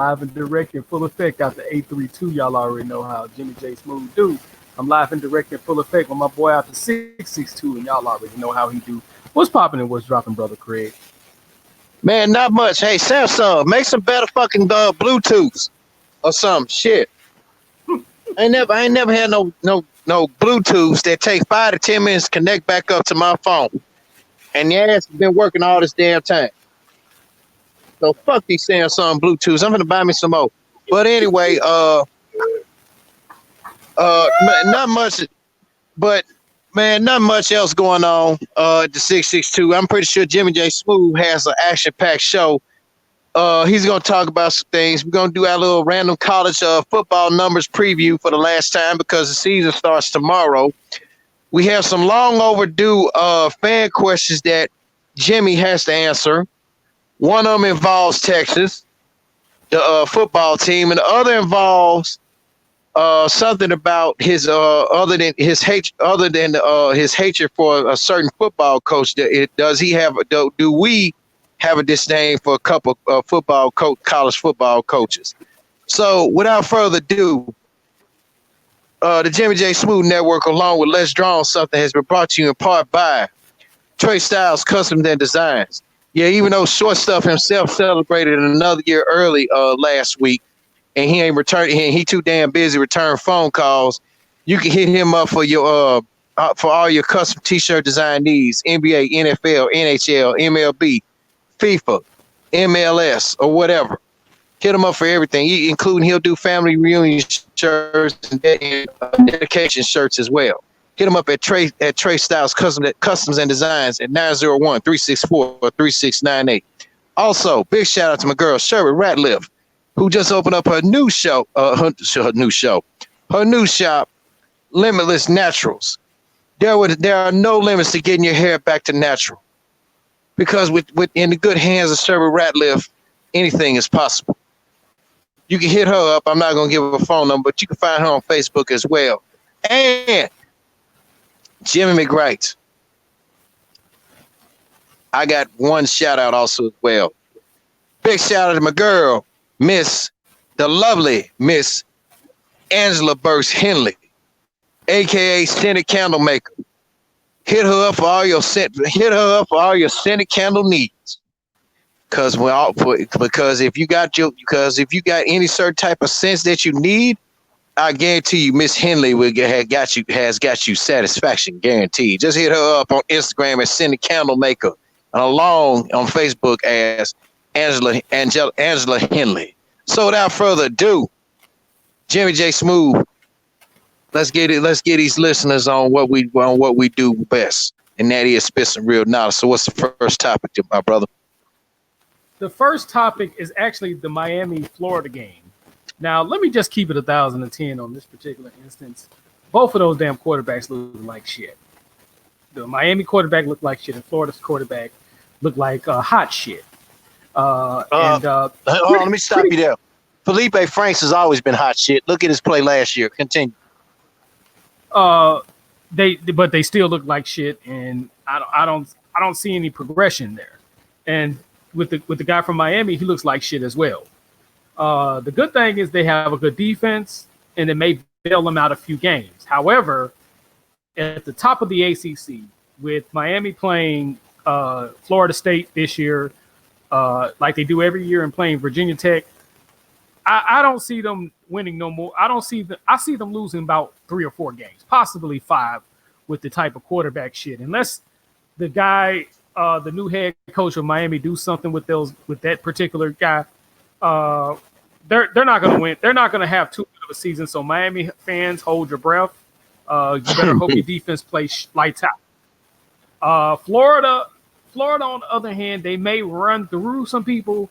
live and direct in full effect out the 832. Y'all already know how Jimmy J Smooth do. I'm live and direct in full effect with my boy out the 662, and y'all already know how he do. What's popping and what's dropping, brother Craig? Man, not much. Hey, Samsung, make some better fucking Bluetooths or some shit. I ain't never had no Bluetooths that take 5 to 10 minutes to connect back up to my phone. And the ass has been working all this damn time. So fuck these Samsung Bluetooths. I'm gonna buy me some more. But anyway, not much, but man, not much else going on. At the 662. I'm pretty sure Jimmy J Smooth has an action-packed show. He's gonna talk about some things. We're gonna do our little random college football numbers preview for the last time because the season starts tomorrow. We have some long overdue fan questions that Jimmy has to answer. One of them involves Texas, the football team, and the other involves something about his other than his hatred for a certain football coach. Does he have? Do we have a disdain for a couple of college football coaches? So, without further ado, the Jimmy J Smooth Network, along with Let's Draw on Something, has been brought to you in part by Trey Styles Customs and Designs. Yeah, even though Short Stuff himself celebrated another year early last week, and he ain't returned, he too damn busy returning phone calls. You can hit him up for your for all your custom T-shirt design needs: NBA, NFL, NHL, MLB, FIFA, MLS, or whatever. Hit him up for everything, including he'll do family reunion shirts and dedication shirts as well. Hit him up at Trey Styles Customs and Designs at 901-364-3698. Also, big shout out to my girl Sherry Ratliff, who just opened up her new shop, Limitless Naturals. There are no limits to getting your hair back to natural, because with in the good hands of Sherry Ratliff, anything is possible. You can hit her up. I'm not gonna give her a phone number, but you can find her on Facebook as well. And Jimmy McWright, I got one shout out also as well. Big shout out to my girl, the lovely Miss Angela Burks Henley, aka Scented Candle Maker. Hit her up for all your scented candle needs. Because if you got any certain type of scents that you need, I guarantee you Miss Henley has got you satisfaction guaranteed. Just hit her up on Instagram as Scented Candle Maker, and along on Facebook as Angela Henley. So without further ado, Jimmy J Smooth, let's get these listeners on what we do best, and that is spit some real knowledge. So what's the first topic, my brother? The first topic is actually the Miami-Florida game. Now, let me just keep it 1,010 on this particular instance. Both of those damn quarterbacks look like shit. The Miami quarterback looked like shit, and Florida's quarterback looked like hot shit. Let me stop you there. Felipe Franks has always been hot shit. Look at his play last year. Continue. But they still look like shit, and I don't see any progression there. And with the guy from Miami, he looks like shit as well. The good thing is they have a good defense, and it may bail them out a few games. However, at the top of the ACC, with Miami playing Florida State this year, like they do every year, and playing Virginia Tech, I don't see them winning no more. I see them losing about 3 or 4 games, possibly 5, with the type of quarterback shit. Unless the guy, the new head coach of Miami, do something with that particular guy, they're not going to win. They're not going to have too good of a season. So Miami fans, hold your breath. You better hope your defense plays lights out. Florida, on the other hand, they may run through some people.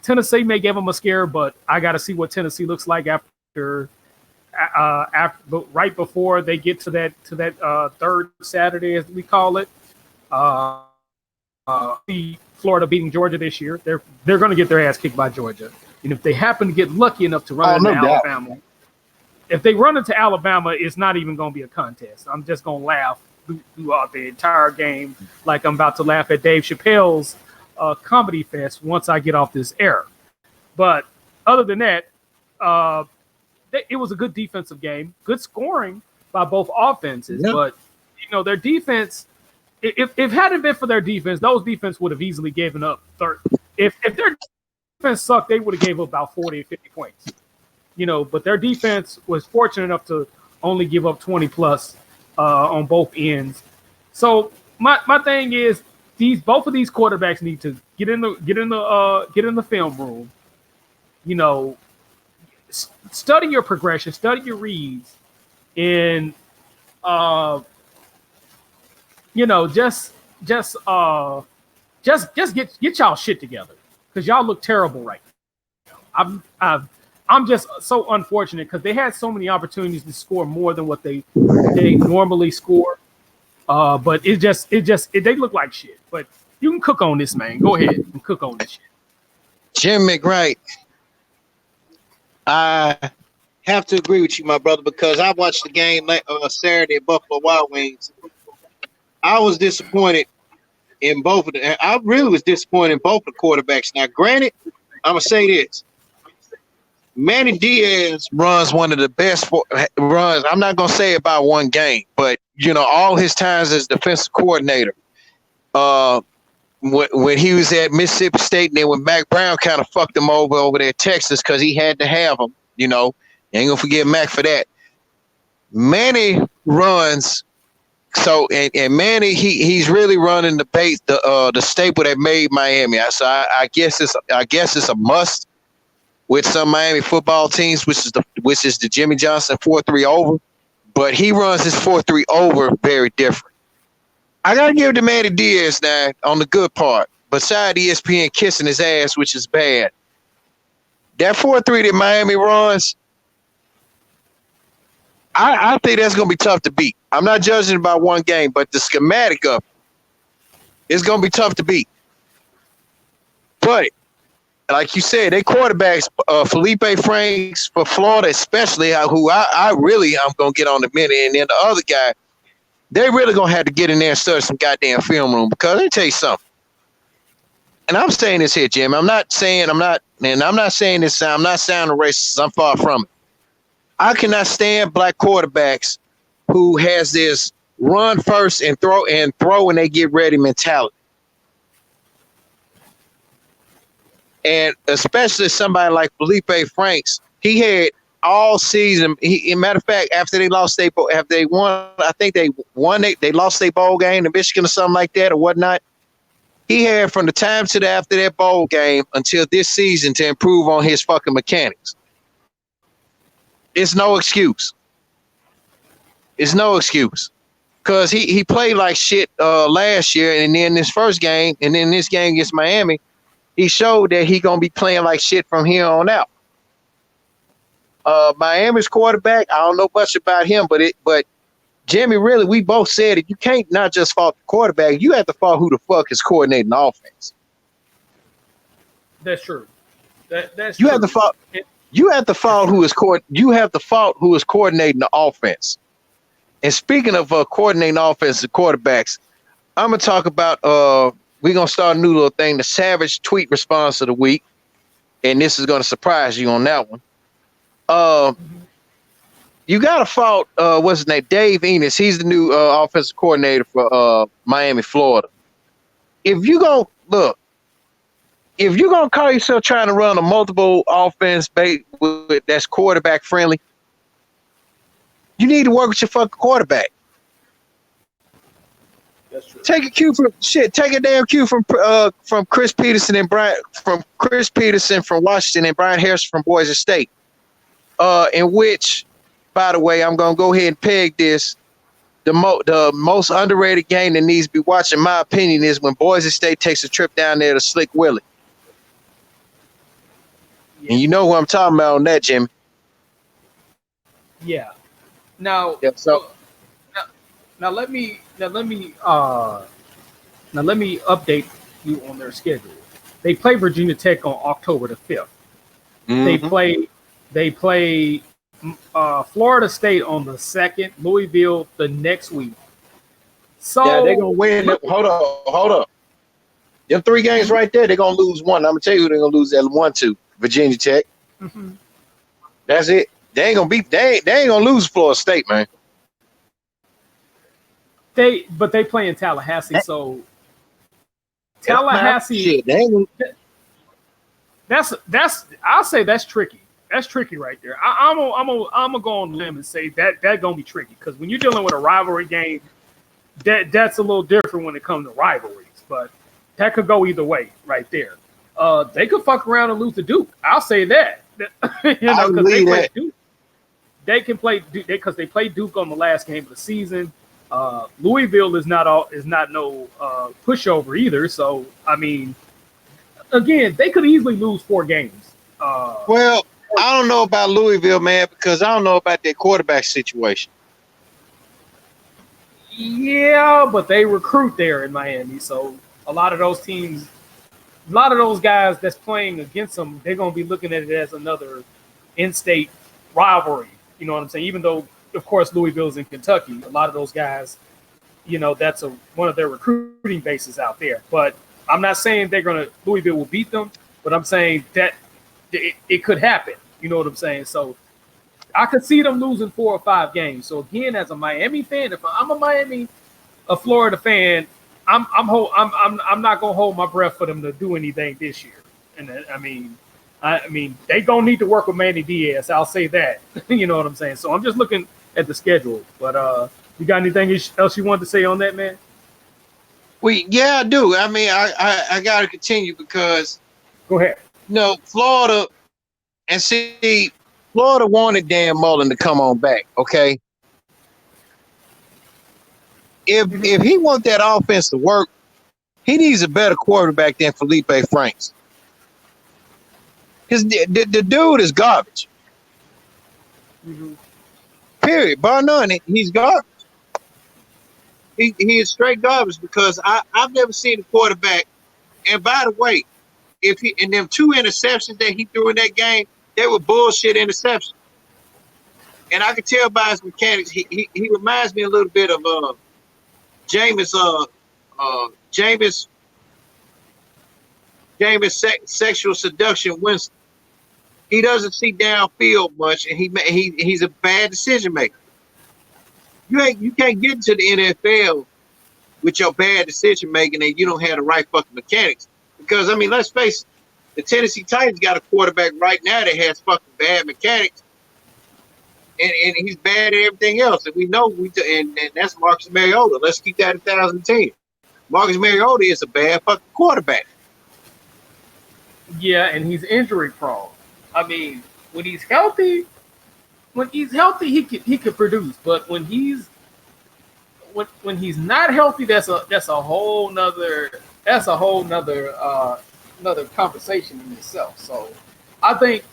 Tennessee may give them a scare, but I got to see what Tennessee looks like after right before they get to that third Saturday, as we call it. Florida beating Georgia this year. They're going to get their ass kicked by Georgia. And if they happen to get lucky enough to run into Alabama, if they run into Alabama, it's not even going to be a contest. I'm just going to laugh throughout the entire game, like I'm about to laugh at Dave Chappelle's Comedy Fest once I get off this air. But other than that, it was a good defensive game, good scoring by both offenses. Yeah. But their defense, if it hadn't been for their defense, those defense would have easily given up 30. If their defense sucked, they would have gave up about 40 or 50 points. But their defense was fortunate enough to only give up 20 plus on both ends. So my thing is both of these quarterbacks need to get in the film room. Study your progression, study your reads, and just get y'all shit together, because y'all look terrible right now. I'm just so unfortunate because they had so many opportunities to score more than what they normally score. But they look like shit. But you can cook on this, man. Go ahead and cook on this shit. Jim McKnight, I have to agree with you, my brother, because I watched the game Saturday at Buffalo Wild Wings. I was disappointed in both of them. I really was disappointed in both the quarterbacks. Now, granted, I'm going to say this. Manny Diaz runs one of the best runs. I'm not going to say about one game, but, all his times as defensive coordinator, when he was at Mississippi State, and then when Mac Brown kind of fucked him over there at Texas because he had to have him, you ain't going to forget Mac for that. Manny runs. So and Manny, he's really running the staple that made Miami. So I guess it's a must with some Miami football teams, which is the Jimmy Johnson 4-3 over. But he runs his 4-3 over very different. I gotta give it to Manny Diaz now on the good part. Beside ESPN kissing his ass, which is bad. That 4-3 that Miami runs, I think that's going to be tough to beat. I'm not judging about one game, but the schematic of it is going to be tough to beat. But, like you said, they quarterbacks, Felipe Franks for Florida especially, who I'm going to get on in a minute, and then the other guy, they really going to have to get in there and study some goddamn film room, because let me tell you something. And I'm saying this here, Jim. I'm not saying this, I'm not sounding racist. I'm far from it. I cannot stand black quarterbacks who has this run first and throw when they get ready mentality. And especially somebody like Felipe Franks, he had all season. Matter of fact, after they lost they lost their bowl game to Michigan or something like that or whatnot. He had from the time after that bowl game until this season to improve on his fucking mechanics. It's no excuse. It's no excuse. Because he played like shit last year, and then this first game, and then this game against Miami, he showed that he going to be playing like shit from here on out. Miami's quarterback, I don't know much about him, but Jimmy, really, we both said it. You can't not just fault the quarterback. You have to fault who the fuck is coordinating the offense. That's true. That's you true. have to fault. You have to fault who is coordinating the offense. And speaking of coordinating offensive quarterbacks, I'm gonna talk about we're gonna start a new little thing, the Savage tweet response of the week, and this is gonna surprise you on that one. You gotta fault what's his name, Dave Enos. He's the new offensive coordinator for Miami, Florida. If you're gonna call yourself trying to run a multiple offense that's quarterback friendly, you need to work with your fucking quarterback. That's true. Take a damn cue from Chris Peterson from Washington and Brian Harrison from Boise State. In which, by the way, I'm gonna go ahead and peg this. The most underrated game that needs to be watched, in my opinion, is when Boise State takes a trip down there to Slick Willie. Yeah. And you know who I'm talking about on that, Jimmy. Yeah. Now, yeah, so now let me update you on their schedule. They play Virginia Tech on October the 5th. Mm-hmm. They play Florida State on the 2nd, Louisville the next week. So yeah, they're gonna win. Hold up. Them 3 games right there, they're gonna lose one. I'm gonna tell you who they're gonna lose that 1-2. Virginia Tech. Mm-hmm. That's it. They ain't gonna lose Florida State, man. But they play in Tallahassee, so Tallahassee. Shit, they ain't gonna... That's I'll say that's tricky. That's tricky right there. I'm gonna go on a limb and say that gonna be tricky because when you're dealing with a rivalry game, that's a little different when it comes to rivalries. But that could go either way right there. They could fuck around and lose to Duke. I'll say that. You know, because they play Duke. They can play Duke because they played Duke on the last game of the season. Louisville is not no pushover either. So I mean, again, they could easily lose 4 games. Well, I don't know about Louisville, man, because I don't know about their quarterback situation. Yeah, but they recruit there in Miami, so a lot of those teams, a lot of those guys that's playing against them, they're gonna be looking at it as another in-state rivalry. You know what I'm saying? Even though, of course, Louisville's in Kentucky, a lot of those guys, you know, that's one of their recruiting bases out there. But I'm not saying Louisville will beat them, but I'm saying that it could happen. You know what I'm saying? So I could see them losing 4 or 5 games. So again, as a Miami fan, if I'm a Florida fan, I'm not gonna hold my breath for them to do anything this year. And I mean, they gonna need to work with Manny Diaz. I'll say that. You know what I'm saying? So I'm just looking at the schedule. But you got anything else you wanted to say on that, man? Yeah, I do. I mean, I got to continue because go ahead. No, Florida, and see, Florida wanted Dan Mullen to come on back. Okay, if he wants that offense to work, he needs a better quarterback than Felipe Franks. Because the dude is garbage. Mm-hmm. Period. Bar none, he's garbage. He is straight garbage because I've never seen a quarterback. And by the way, if he and them 2 interceptions that he threw in that game, they were bullshit interceptions. And I could tell by his mechanics, he reminds me a little bit of Jameis sexual seduction Winston. He doesn't see downfield much, and he's a bad decision maker. You can't get into the NFL with your bad decision making and you don't have the right fucking mechanics. Because I mean, let's face it, the Tennessee Titans got a quarterback right now that has fucking bad mechanics, and he's bad at everything else. And we know and that's Marcus Mariota. Let's keep that 1,010. Marcus Mariota is a bad fucking quarterback. Yeah, and he's injury prone. I mean, when he's healthy, he could produce. But when he's not healthy, that's a whole nother another conversation in itself. So I think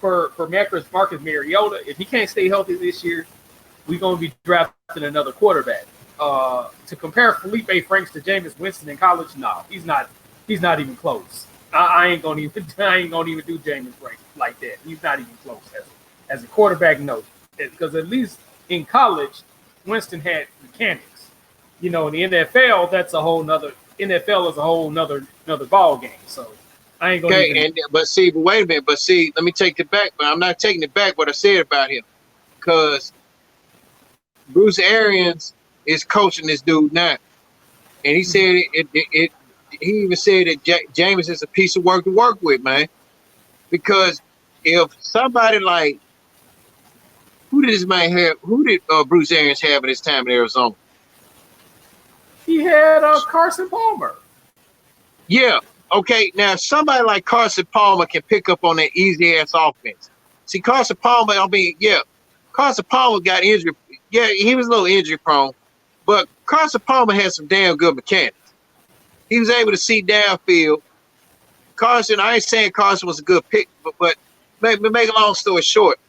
for Marcus Mariota, if he can't stay healthy this year, we're gonna be drafting another quarterback. To compare Felipe Franks to Jameis Winston in college, no, he's not even close. I ain't gonna even do Jameis Franks like that. He's not even close as a quarterback. No, because at least in college, Winston had mechanics. You know, in the NFL, that's a whole nother. NFL is a whole nother ball game. So I ain't gonna. Okay, but wait a minute. But see, let me take it back. But I'm not taking it back what I said about him, because Bruce Arians is coaching this dude now, and he said it. He even said that Jameis is a piece of work to work with, man. Because if somebody like who did Bruce Arians have at his time in Arizona? He had Carson Palmer. Yeah. Okay. Now, somebody like Carson Palmer can pick up on that easy ass offense. See, Carson Palmer. Carson Palmer got injured. Yeah, he was a little injury prone, but Carson Palmer had some damn good mechanics. He was able to see downfield. Carson, I ain't saying Carson was a good pick, but make a long story short,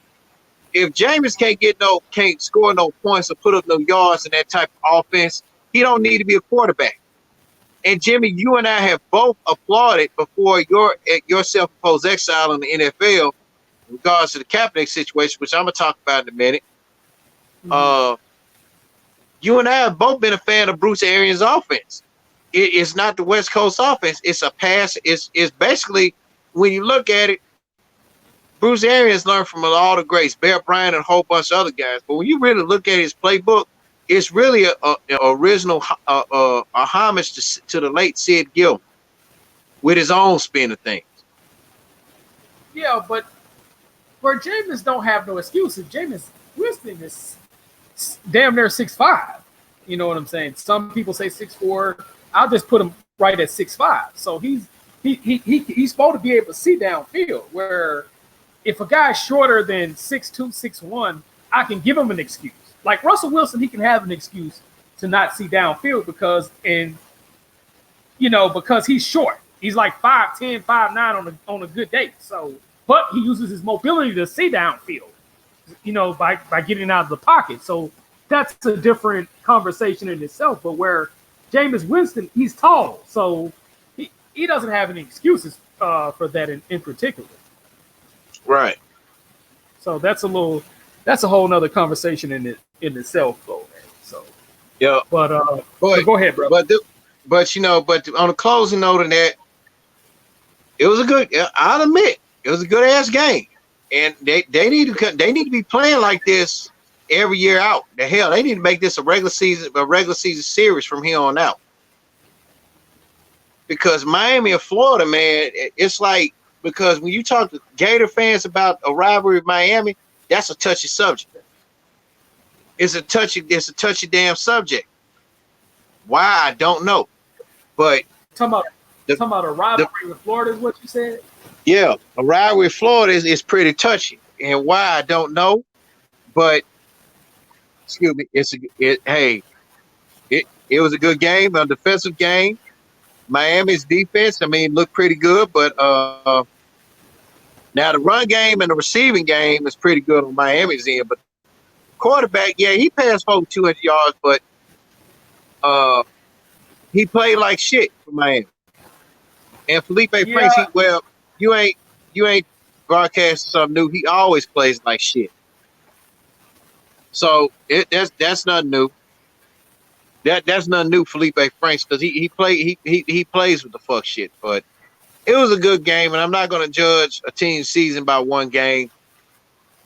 if Jameis can't score no points or put up no yards in that type of offense, he don't need to be a quarterback. And Jimmy, you and I have both applauded before your self-imposed exile in the NFL in regards to the Kaepernick situation, which I'm gonna talk about in a minute. Mm-hmm. You and I have both been a fan of Bruce Arians' offense. It's not the West Coast offense. It's a pass. It's basically, when you look at it, Bruce Arians learned from all the greats, Bear Bryant and a whole bunch of other guys. But when you really look at his playbook, it's really a original a homage to the late Sid Gilman with his own spin of things. Yeah, but where Jameis don't have no excuses. Jameis Winston is damn near 6'5". You know what I'm saying? Some people say 6'4". I'll just put him right at 6'5". So he's supposed to be able to see downfield. Where if a guy's shorter than 6'2", 6'1", I can give him an excuse. Like Russell Wilson, he can have an excuse to not see downfield because he's short. He's like 5'10", 5'9" on a good day. So, but he uses his mobility to see downfield, by getting out of the pocket. So that's a different conversation in itself. But where Jameis Winston, he's tall, so he doesn't have any excuses for that in particular. Right. So that's a whole nother conversation in itself, though, man. So yeah. But go ahead, bro. But on the closing note of that, it was a good. I'll admit, it was a good ass game, and they need to be playing like this every year out. The hell, they need to make this a regular season series from here on out. Because Miami and Florida, man, it's like, because when you talk to Gator fans about a rivalry with Miami, that's a touchy subject. It's a touchy damn subject. Why, I don't know. But talking about a rivalry with Florida is what you said? Yeah, a rivalry with Florida is pretty touchy. And why, I don't know. But excuse me, it was a good game, a defensive game. Miami's defense, looked pretty good, but now the run game and the receiving game is pretty good on Miami's end. But quarterback, yeah, he passed for 200 yards, but he played like shit for Miami. And Felipe Franks, you ain't broadcasting something new. He always plays like shit. So that's nothing new. That's nothing new, Felipe Franks, because he plays with the fuck shit. But it was a good game, and I'm not going to judge a team's season by one game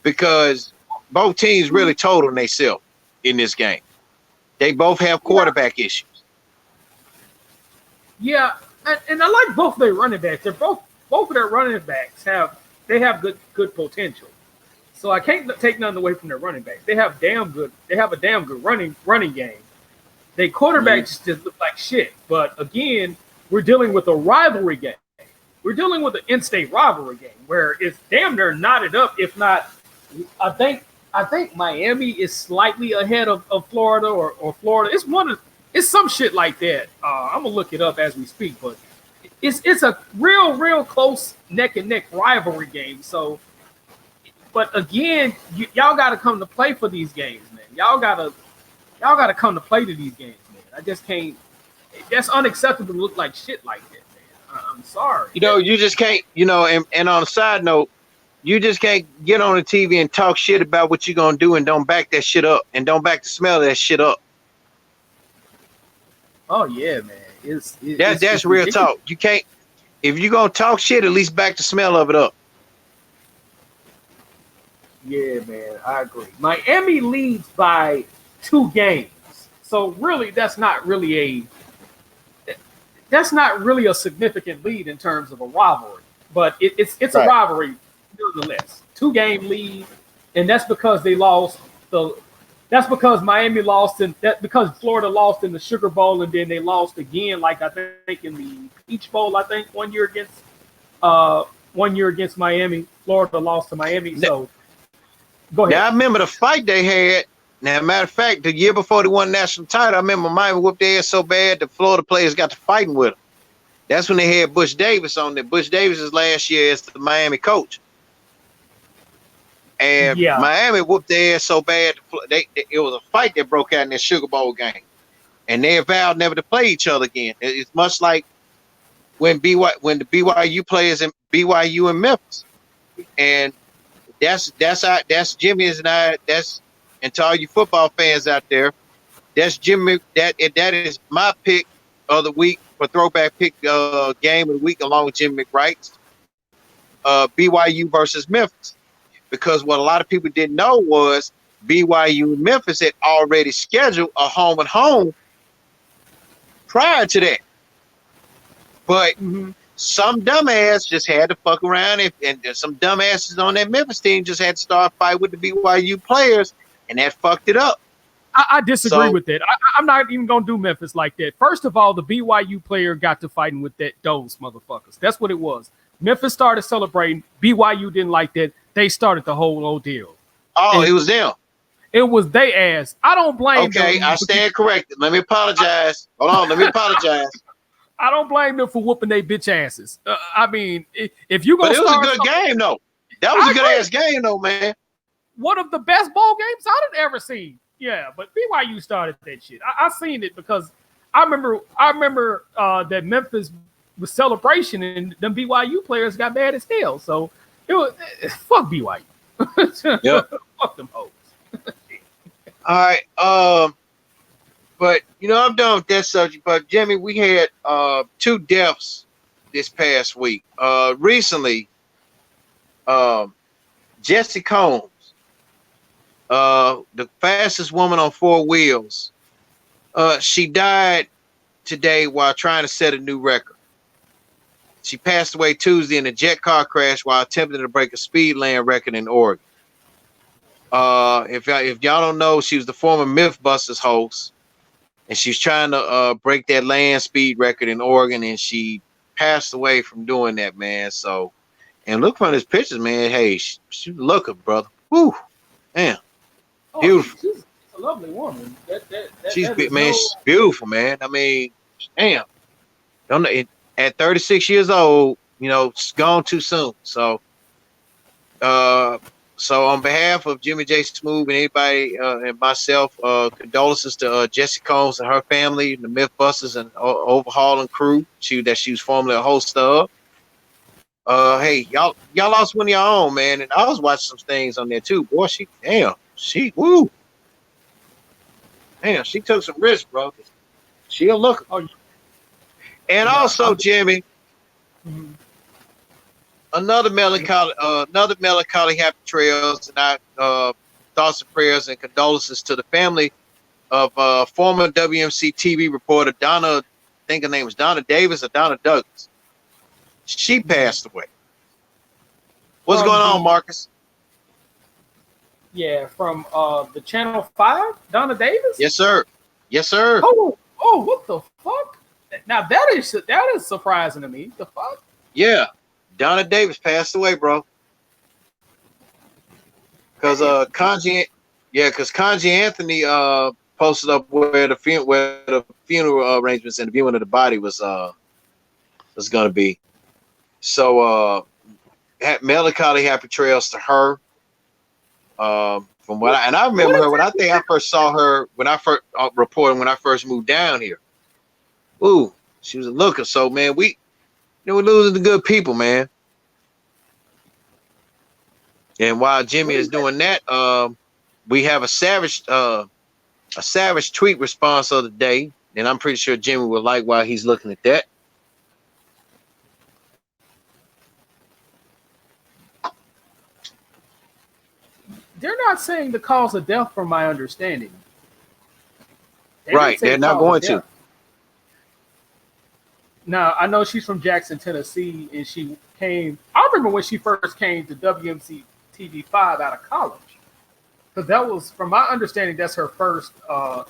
because both teams really told on themselves in this game. They both have quarterback issues. Yeah, and I like both their running backs. They're both of their running backs have good potential. So I can't take nothing away from their running backs. They have a damn good running game. They quarterbacks just look like shit. But again, we're dealing with a rivalry game. We're dealing with an in-state rivalry game where it's damn near knotted up. If not, I think Miami is slightly ahead of Florida or Florida. It's some shit like that. I'm gonna look it up as we speak, but it's a real close neck and neck rivalry game. So, but again, y'all got to come to play for these games, man. Y'all gotta come to play to these games, man. I just can't. That's unacceptable to look like shit like that, man. I'm sorry. You just can't. And on a side note, you just can't get on the TV and talk shit about what you're gonna do and don't back that shit up and don't back the smell of that shit up. Oh yeah, man. That's real talk. You can't. If you're gonna talk shit, at least back the smell of it up. Yeah, man, I agree. Miami leads by 2 games, so really, that's not really a significant lead in terms of a rivalry. But it's right. A rivalry nevertheless. 2-game lead, and that's because they lost That's because Miami lost, and that because Florida lost in the Sugar Bowl, and then they lost again, like I think in the Peach Bowl. I think one year against Miami, Florida lost to Miami. So go ahead. Now I remember the fight they had. Now, matter of fact, the year before they won the national title, I remember Miami whooped their ass so bad the Florida players got to fighting with them. That's when they had Butch Davis on there. Butch Davis' last year as the Miami coach. And Miami whooped their ass so bad, it was a fight that broke out in that Sugar Bowl game. And they vowed never to play each other again. It's much like when the BYU players in BYU and Memphis. And that's Jimmy's and I, and to all you football fans out there, that's Jimmy. That is my pick of the week for throwback pick game of the week, along with Jimmy McBride's. BYU versus Memphis, because what a lot of people didn't know was BYU and Memphis had already scheduled a home and home prior to that. But some dumbass just had to fuck around, and some dumbasses on that Memphis team just had to start fight with the BYU players, and that fucked it up. I disagree with that. I'm not even gonna do Memphis like that. First of all, the BYU player got to fighting with those motherfuckers. That's what it was. Memphis started celebrating. BYU didn't like that. They started the whole ordeal. Oh, it was them. It was they ass. I don't blame them. Okay, I stand corrected. Let me apologize. Hold on, let me apologize. I don't blame them for whooping their bitch asses. I mean, if you gonna, but it was a good game though. That was a good ass game though, man. One of the best bowl games I've ever seen. Yeah, but BYU started that shit. I seen it because I remember that Memphis was celebration and them BYU players got mad as hell. So it was fuck BYU. Yep. Fuck them hoes. All right. But I'm done with that subject. But Jimmy, we had 2 deaths this past week. Recently, Jessie Combs, the fastest woman on 4 wheels, she died today while trying to set a new record. She passed away Tuesday in a jet car crash while attempting to break a speed land record in Oregon. If y'all don't know, she was the former Mythbusters host, and she's trying to break that land speed record in Oregon, and she passed away from doing that, man. So, and look from his pictures, man. Hey, she looking, brother. Woo, man, beautiful. She's a lovely woman. She's beautiful, man. I mean, damn. Don't know, at 36 years old, it's gone too soon. So, so on behalf of Jimmy J. Smooth and anybody and myself, condolences to Jessie Combs and her family, the Mythbusters and Overhauling crew that she was formerly a host of. Hey, y'all lost one of your own, man, and I was watching some things on there too. Boy, she took some risks, bro. She'll look. Oh, and also, Jimmy. Another melancholy happy trails, and thoughts and prayers and condolences to the family of former WMC TV reporter Donna, I think her name was Donna Davis or Donna Douglas. She passed away. What's going on, Marcus? Yeah, from the Channel 5, Donna Davis? Yes, sir. Yes, sir. Oh, what the fuck? Now that is surprising to me. The fuck? Yeah. Donna Davis passed away, bro. Because Kanji Anthony posted up where the funeral arrangements and the viewing of the body was going to be. So melancholy happy trails to her. From what I remember her when I first saw her when I first reported when I first moved down here. Ooh, she was a looker. So man, we're losing the good people, man. And while Jimmy is doing that, we have a savage tweet response of the day, and I'm pretty sure Jimmy will like while he's looking at that. They're not saying the cause of death, from my understanding. Right, they're not going to. Now, I know she's from Jackson, Tennessee, and she came. I remember when she first came to WMC TV5 out of college, because that was, from my understanding, that's her first.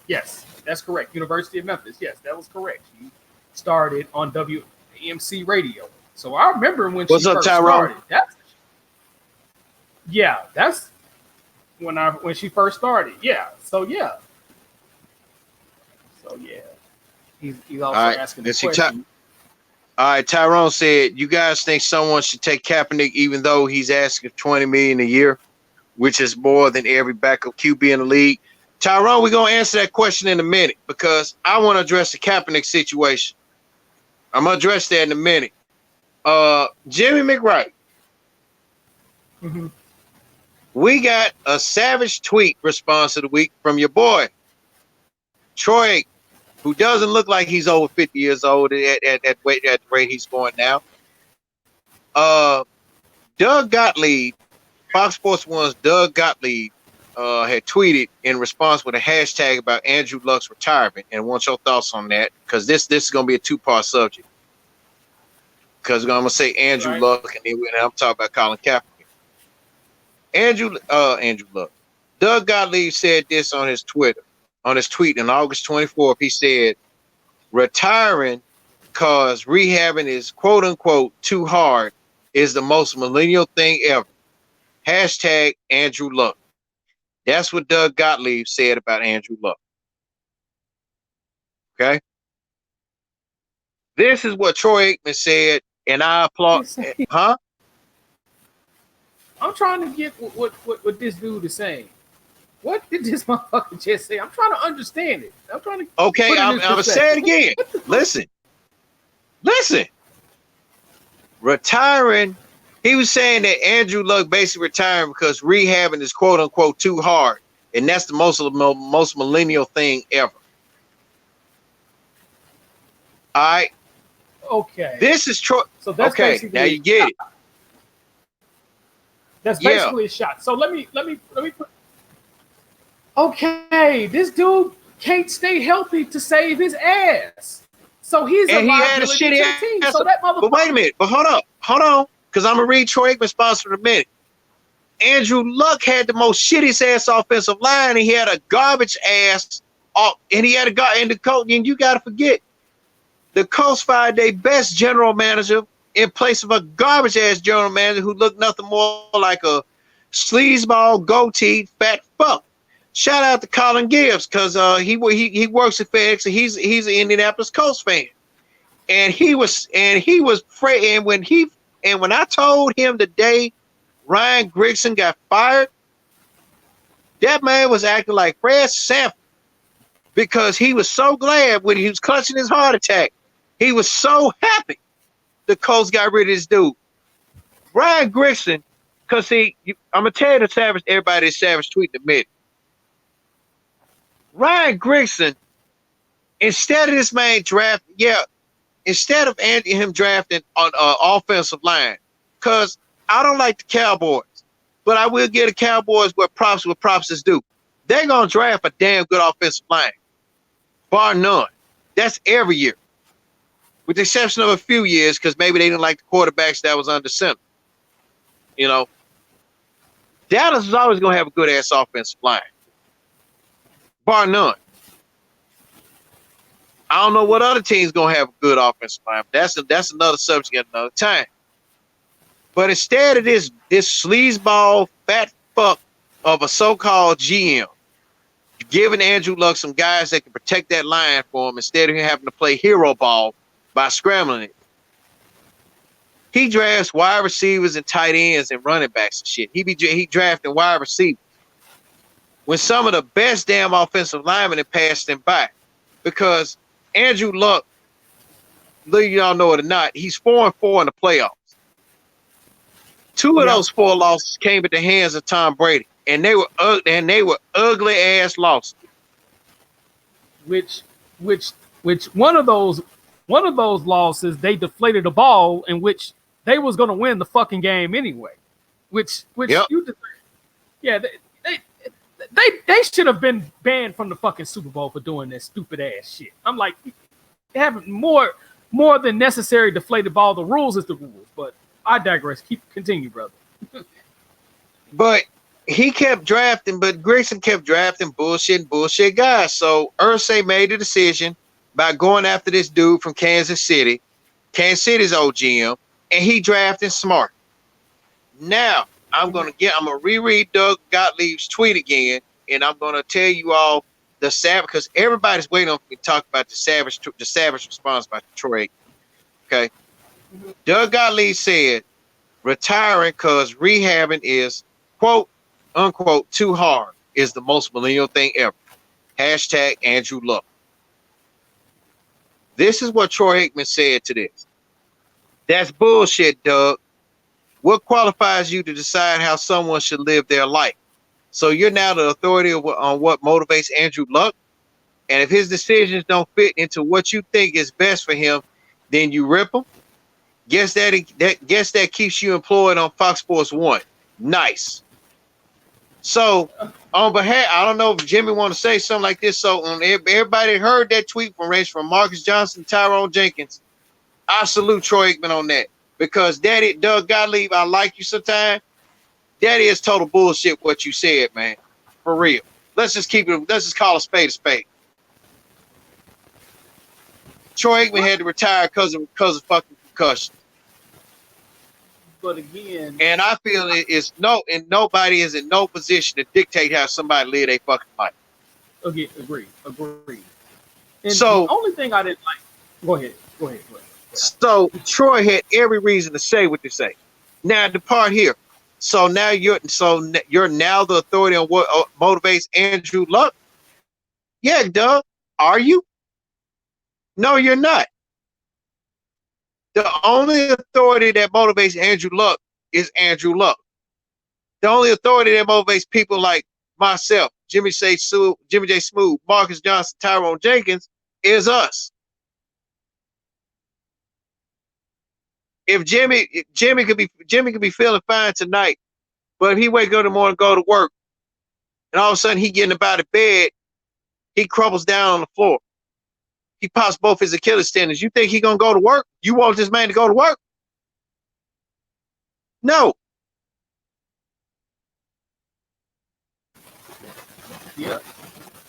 Yes, that's correct. University of Memphis. Yes, that was correct. She started on WMC radio. So I remember when she first started. That's when she first started. Yeah. So yeah. He's also asking the question. All right, Tyrone said, you guys think someone should take Kaepernick even though he's asking $20 million a year, which is more than every backup QB in the league? Tyrone, we're going to answer that question in a minute because I want to address the Kaepernick situation. I'm going to address that in a minute. Jimmy McWright. Mm-hmm. We got a savage tweet response of the week from your boy, Troy, who doesn't look like he's over 50 years old at the rate he's going now. Doug Gottlieb, Fox Sports One's Doug Gottlieb, had tweeted in response with a hashtag about Andrew Luck's retirement, and want your thoughts on that, because this is going to be a two-part subject. Because I'm going to say Andrew Luck, and then I'm talking about Colin Kaepernick. Andrew Luck. Doug Gottlieb said this on his tweet on August 24th. He said, retiring because rehabbing is quote unquote too hard is the most millennial thing ever. Hashtag Andrew Luck. That's what Doug Gottlieb said about Andrew Luck. Okay. This is what Troy Aikman said, and I applaud. Huh? I'm trying to get what this dude is saying. What did this motherfucker just say? I'm trying to understand it. I'm trying to. Okay, I'm gonna say it again. Listen. Retiring. He was saying that Andrew Luck basically retiring because rehabbing is quote unquote too hard, and that's the most millennial thing ever. All right. Okay. This is Troy. So that's okay. Now you get it. That's basically a shot. So let me put. Okay, this dude can't stay healthy to save his ass. So he's and he had a shitty ass. So that but wait a minute. But hold on, because I'm gonna read Troy Aikman's sponsor in a minute. Andrew Luck had the most shittiest ass offensive line, and he had a garbage ass. And he had and the coach. And you got to forget, the Colts fired their best general manager in place of a garbage ass general manager who looked nothing more like a sleazeball, goatee, fat fuck. Shout out to Colin Gibbs, because he works at FedEx, and he's an Indianapolis Colts fan, and he was afraid. And when I told him the day Ryan Grigson got fired, that man was acting like Fred Sanford, because he was so glad when he was clutching his heart attack. He was so happy the Colts got rid of this dude. Ryan Grigson, because I'm gonna tell you everybody that Savage tweet in a minute. Ryan Grigson, instead of this man instead of him drafting on offensive line, because I don't like the Cowboys, but I will give the Cowboys what props is due. They're gonna draft a damn good offensive line, bar none. That's every year, with the exception of a few years, because maybe they didn't like the quarterbacks that was under center. You know, Dallas is always gonna have a good ass offensive line. Bar none. I don't know what other team's gonna have a good offensive line. That's another subject at another time. But instead of this sleazeball fat fuck of a so-called GM giving Andrew Luck some guys that can protect that line for him, instead of him having to play hero ball by scrambling it, he drafts wide receivers and tight ends and running backs and shit. He drafting wide receivers when some of the best damn offensive linemen have passed him by, because Andrew Luck, whether y'all know it or not, he's 4-4 in the playoffs. Two of those 4 losses came at the hands of Tom Brady, and they were ugly ass losses. Which one of those losses, they deflated the ball in which they was gonna win the fucking game anyway. Which yep. They should have been banned from the fucking Super Bowl for doing that stupid ass shit. I'm like, having more than necessary deflated ball. The rules is the rules, but I digress. Continue, brother. But he kept drafting, but Grayson kept drafting bullshit guys. So Irsay made the decision by going after this dude from Kansas City's old GM, and he drafted smart. Now I'm gonna reread Doug Gottlieb's tweet again, and I'm gonna tell you all the Savage, because everybody's waiting on me to talk about the Savage response by Troy. Okay. Doug Gottlieb said, retiring because rehabbing is quote unquote too hard is the most millennial thing ever. Hashtag Andrew Luck. This is what Troy Aikman said to this. That's bullshit, Doug. What qualifies you to decide how someone should live their life? So you're now the authority on what motivates Andrew Luck? And if his decisions don't fit into what you think is best for him, then you rip him? Guess that keeps you employed on Fox Sports 1. Nice. So on behalf, I don't know if Jimmy want to say something like this. So on everybody heard that tweet from Marcus Johnson, Tyrone Jenkins. I salute Troy Aikman on that, because Daddy Doug Gottlieb, I like you sometimes. That is total bullshit what you said, man. For real. Let's just call a spade a spade. Troy Aikman had to retire because of fucking concussion. But again, and I feel nobody is in no position to dictate how somebody live their fucking life. Again, agree. And so the only thing I didn't like. Go ahead. So Troy had every reason to say what they say. Now the part here. So now you're now the authority on what motivates Andrew Luck. Yeah, Doug. Are you? No, you're not. The only authority that motivates Andrew Luck is Andrew Luck. The only authority that motivates people like myself, Jimmy J. Smooth, Marcus Johnson, Tyrone Jenkins, is us. If Jimmy could be feeling fine tonight, but if he wake up in the morning, go to work, and all of a sudden he getting about to bed, he crumbles down on the floor. He pops both his Achilles tendons. You think he gonna go to work? You want this man to go to work? No. Yeah.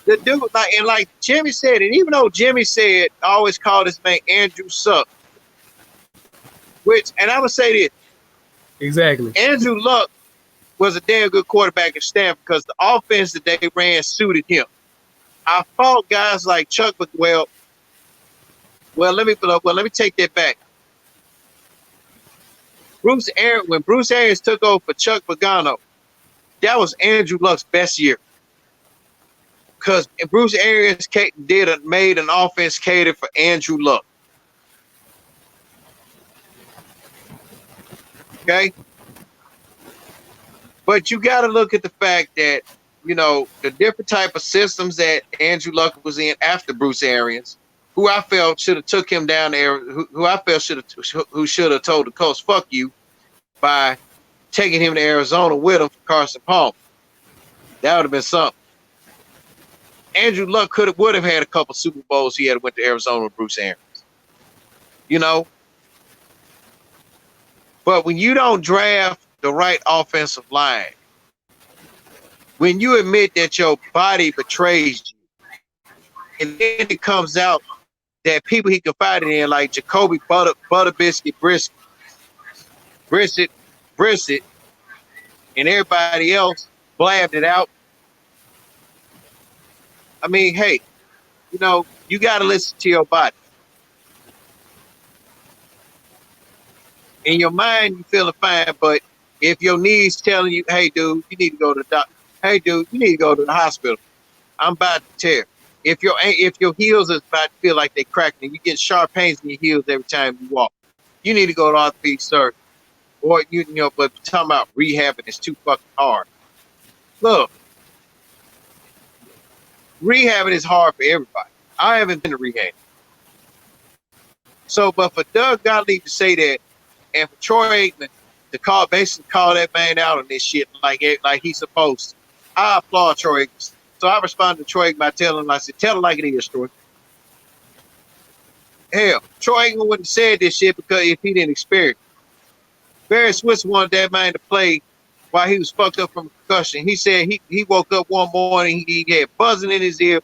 The dude, like Jimmy said, and even though Jimmy said, I always call this man Andrew Suck. And I'm gonna say this. Exactly. Andrew Luck was a damn good quarterback at Stanford because the offense that they ran suited him. I fought guys like Chuck McWell. Let me take that back. When Bruce Arians took over for Chuck Pagano, that was Andrew Luck's best year. Because Bruce Arians made an offense catered for Andrew Luck. Okay? But you got to look at the fact that, the different type of systems that Andrew Luck was in after Bruce Arians, who I felt should have took him down there, who I felt should have told the coach, fuck you, by taking him to Arizona with him for Carson Palmer. That would have been something. Andrew Luck would have had a couple Super Bowls. He had went to Arizona with Bruce Arians. But when you don't draft the right offensive line, when you admit that your body betrays you, and then it comes out that people he confided in, like Jacoby Butterbiscuit Brissett, and everybody else blabbed it out. I mean, hey, you got to listen to your body. In your mind, you feeling fine, but if your knees telling you, hey, dude, you need to go to the doctor. Hey, dude, you need to go to the hospital. I'm about to tear. If your heels is about to feel like they cracking, you get sharp pains in your heels every time you walk, you need to go to orthopedic surgery. Or but talking about rehabbing is too fucking hard. Look, rehabbing is hard for everybody. I haven't been to rehab. So, but for Doug Gottlieb to say that, and for Troy Aikman to basically call that man out on this shit like he's supposed to, I applaud Troy Aikman. So I responded to Troy Aikman by telling him, I said, tell him like it is, Troy. Hell, Troy Aikman wouldn't have said this shit if he didn't experience it. Barry Switzer wanted that man to play while he was fucked up from a concussion. He said he woke up one morning, he had buzzing in his ear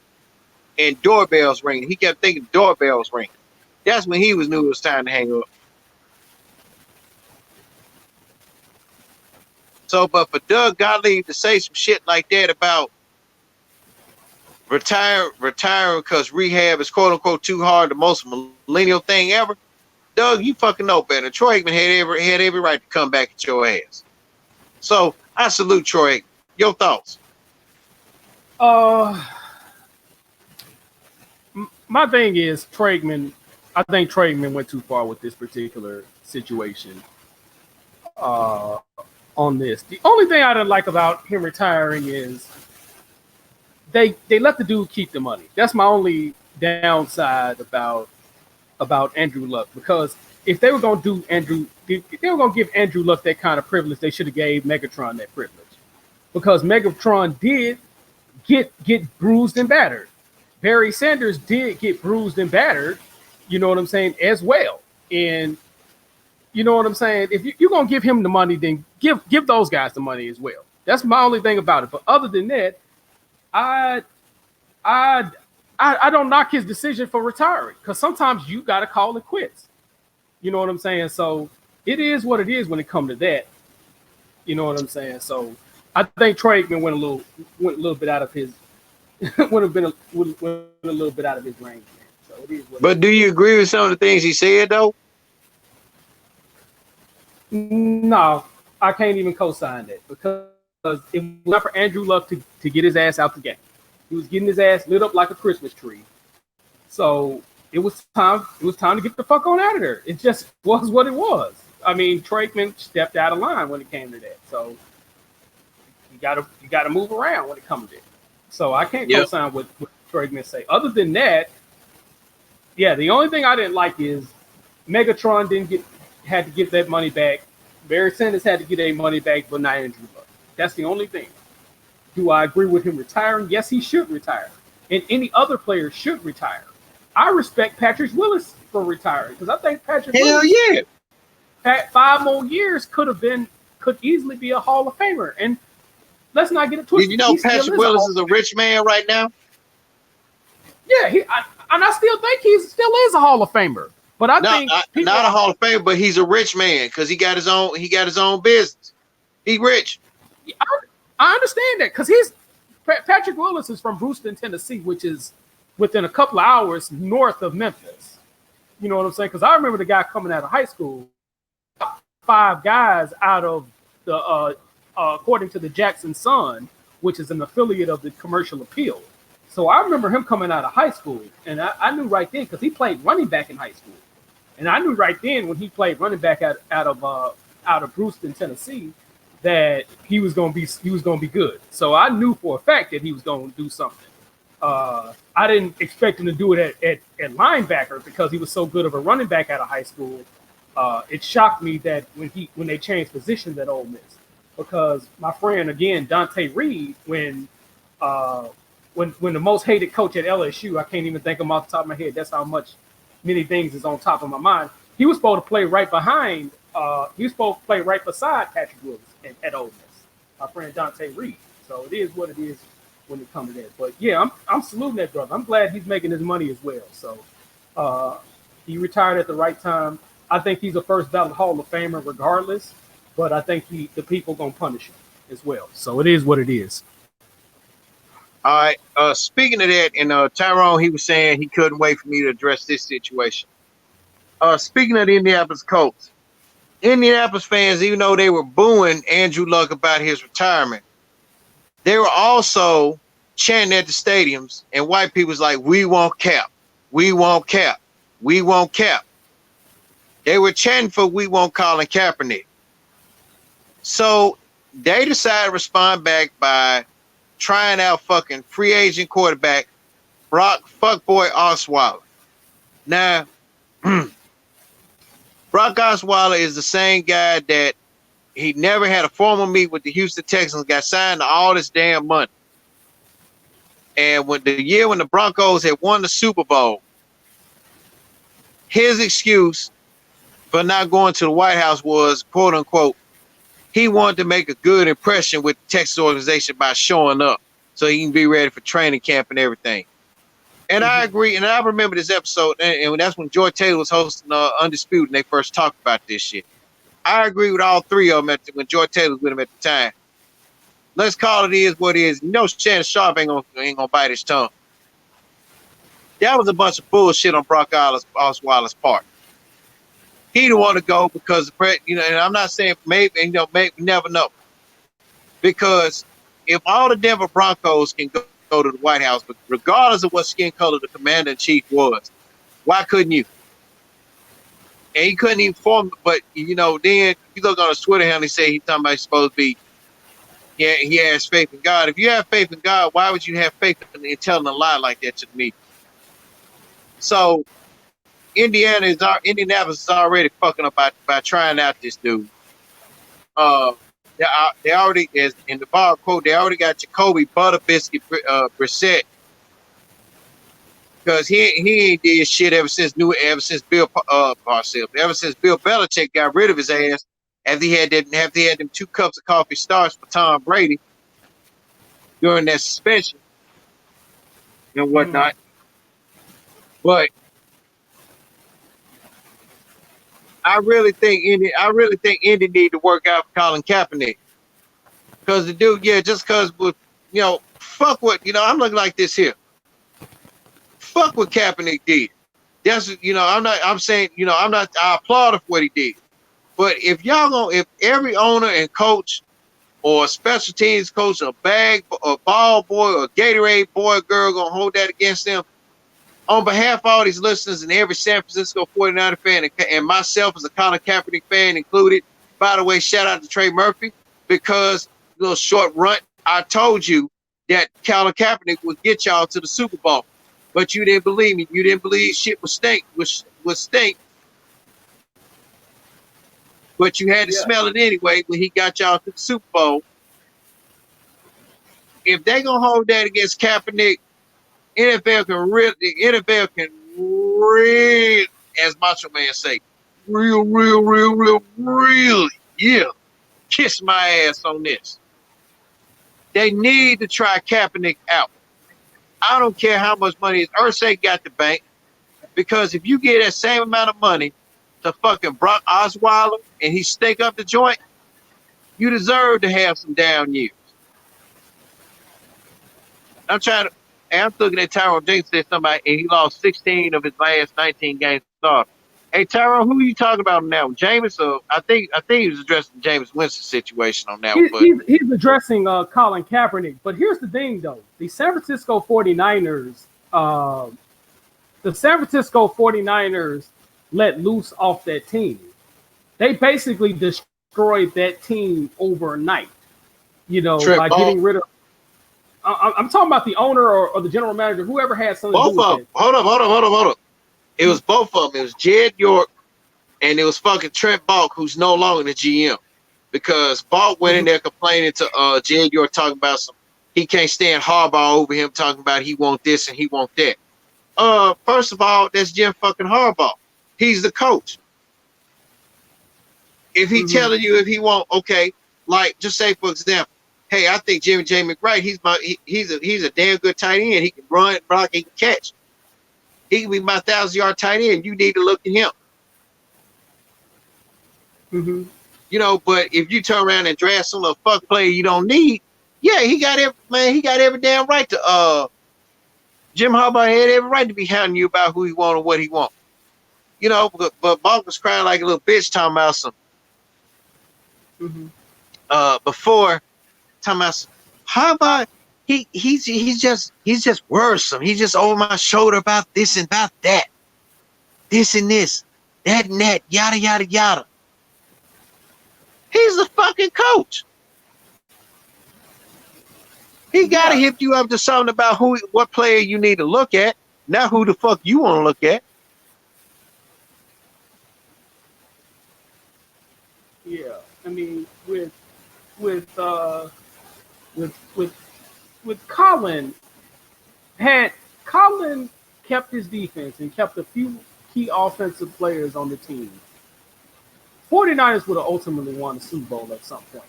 and doorbells ringing. He kept thinking doorbells ringing. That's when he knew it was time to hang up. So, but for Doug Gottlieb to say some shit like that about retiring because rehab is quote unquote too hard, the most millennial thing ever, Doug, you fucking know better. Troy Aikman had every right to come back at your ass. So I salute Troy Aikman. Your thoughts? My thing is Troy Aikman. I think Troy Aikman went too far with this particular situation. On this, the only thing I don't like about him retiring is they let the dude keep the money. That's my only downside about Andrew Luck, because if they were gonna do Andrew, if they were gonna give Andrew Luck that kind of privilege, they should have gave Megatron that privilege, because Megatron did get bruised and battered. Barry Sanders did get bruised and battered, you know what I'm saying, as well. And you know what I'm saying? If you're gonna give him the money, then give those guys the money as well. That's my only thing about it. But other than that, I don't knock his decision for retiring, because sometimes you got to call it quits. You know what I'm saying? So it is what it is when it comes to that. You know what I'm saying? So I think Troy Aikman went a little bit out of his went a little bit out of his range. Man. So it is. But do you agree with some of the things he said though? No, I can't even co-sign that, because it was not for Andrew Luck to get his ass out the game. He was getting his ass lit up like a Christmas tree. So it was time to get the fuck on out of there. It just was what it was. I mean, Troy Aikman stepped out of line when it came to that. So you gotta move around when it comes to it. So I can't co-sign what Troy Aikman say. Other than that, yeah, the only thing I didn't like is Megatron had to give that money back. Barry Sanders had to get their money back, but not Andrew Luck. That's the only thing. Do I agree with him retiring? Yes, he should retire. And any other player should retire. I respect Patrick Willis for retiring, because I think Patrick Willis, at 5 more years, could easily be a Hall of Famer. And let's not get it twisted. Did you know Patrick Willis is a rich man right now? Yeah, I still think he still is a Hall of Famer. But I think not a Hall of Famer, but he's a rich man because he got his own business. He's rich. I understand that, because Patrick Willis is from Brewston, Tennessee, which is within a couple of hours north of Memphis. You know what I'm saying? Because I remember the guy coming out of high school, 5 guys out of the, according to the Jackson Sun, which is an affiliate of the Commercial Appeal. So I remember him coming out of high school, and I knew right then, because he played running back in high school, and I knew right then when he played running back out of Brewston, Tennessee, that he was gonna be good. So I knew for a fact that he was gonna do something. I didn't expect him to do it at linebacker, because he was so good of a running back out of high school. It shocked me that when they changed positions at Ole Miss, because my friend again Dante Reed, when the most hated coach at LSU, I can't even think of him off the top of my head. That's how much many things is on top of my mind. He was supposed to play right behind. He was supposed to play right beside Patrick Willis at Ole Miss. My friend Dante Reed. So it is what it is when it comes to that. But yeah, I'm saluting that brother. I'm glad he's making his money as well. So he retired at the right time. I think he's a first ballot Hall of Famer regardless. But I think the people gonna punish him as well. So it is what it is. All right. Speaking of that, and Tyrone, he was saying he couldn't wait for me to address this situation. Speaking of the Indianapolis Colts, Indianapolis fans, even though they were booing Andrew Luck about his retirement, they were also chanting at the stadiums, and white people was like, "We want Cap, we want Cap, we want Cap." They were chanting for "We want Colin Kaepernick." So they decided to respond back by trying out fucking free agent quarterback Brock Fuckboy Osweiler. Now, Brock Osweiler is the same guy that he never had a formal meet with the Houston Texans, got signed to all this damn money. And when the Broncos had won the Super Bowl, his excuse for not going to the White House was, quote unquote, he wanted to make a good impression with the Texas organization by showing up so he can be ready for training camp and everything. And I agree. And I remember this episode, and that's when Joy Taylor was hosting Undisputed and they first talked about this shit. I agree with all 3 of them when Joy Taylor was with him at the time. Let's call it is what it is. You know, Shannon Sharp ain't gonna bite his tongue. That was a bunch of bullshit on Brock Osweiler's part. He didn't want to go because, and I'm not saying maybe, maybe never know. Because if all the Denver Broncos can go to the White House, but regardless of what skin color the commander-in-chief was, why couldn't you? And he couldn't even form, but, then you look on his Twitter handle, he said he's talking about he's supposed to be, he has faith in God. If you have faith in God, why would you have faith in telling a lie like that to me? So, Indianapolis is already fucking up by trying out this dude. They already, as in the bar quote, they already got Jacoby Butterbiscuit Brissett, because he ain't did shit ever since Bill Parcells, ever since Bill Belichick got rid of his ass after he had them 2 cups of coffee starts for Tom Brady during that suspension and whatnot. But I really think Indy need to work out for Colin Kaepernick, because the dude, just because with fuck what I'm looking like this here. Fuck what Kaepernick did. That's I'm saying I applaud him for what he did. But if every owner and coach or special teams coach, a ball boy or Gatorade boy or girl gonna hold that against them, on behalf of all these listeners and every San Francisco 49er fan and myself as a Colin Kaepernick fan included, by the way, shout out to Trey Murphy, because little short runt, I told you that Colin Kaepernick would get y'all to the Super Bowl, but you didn't believe me. You didn't believe shit would stink, but you had to smell it anyway when he got y'all to the Super Bowl. If they gonna hold that against Kaepernick, NFL can really, as Macho Man say, really, kiss my ass on this. They need to try Kaepernick out. I don't care how much money Irsay got the bank, because if you get that same amount of money to fucking Brock Osweiler and he stink up the joint, you deserve to have some down years. I'm looking at Tyrone Jenkins said somebody, and he lost 16 of his last 19 games to start. Hey Tyrone, who are you talking about now? Jameis? I think he was addressing Jameis Winston's situation on that one. He's addressing Colin Kaepernick. But here's the thing, though: the San Francisco 49ers, let loose off that team. They basically destroyed that team overnight. By getting rid of. I'm talking about the owner or the general manager, whoever had something to do with it. Hold up. It was both of them. It was Jed York and it was fucking Trent Balk, who's no longer the GM, because Balk went in there complaining to Jed York, talking about he can't stand Harbaugh over him, talking about he want this and he want that. First of all, that's Jim fucking Harbaugh. He's the coach. If he telling you if he want, okay, like just say for example, hey, I think Jimmy J. McBride, he's a damn good tight end. He can run, block, he can catch. He can be my 1,000-yard tight end. You need to look at him. But if you turn around and draft some little fuck player you don't need, he got every damn right to Jim Harbaugh had every right to be hounding you about who he want or what he want. But Balk was crying like a little bitch talking about some before. Talking about Harbaugh, he's just worrisome. He's just over my shoulder about this and about that, this and this, that and that, yada yada yada. He's the fucking coach. He gotta hip you up to something about what player you need to look at, not who the fuck you want to look at. Yeah, I mean with Colin, had Colin kept his defense and kept a few key offensive players on the team, 49ers would have ultimately won the Super Bowl at some point.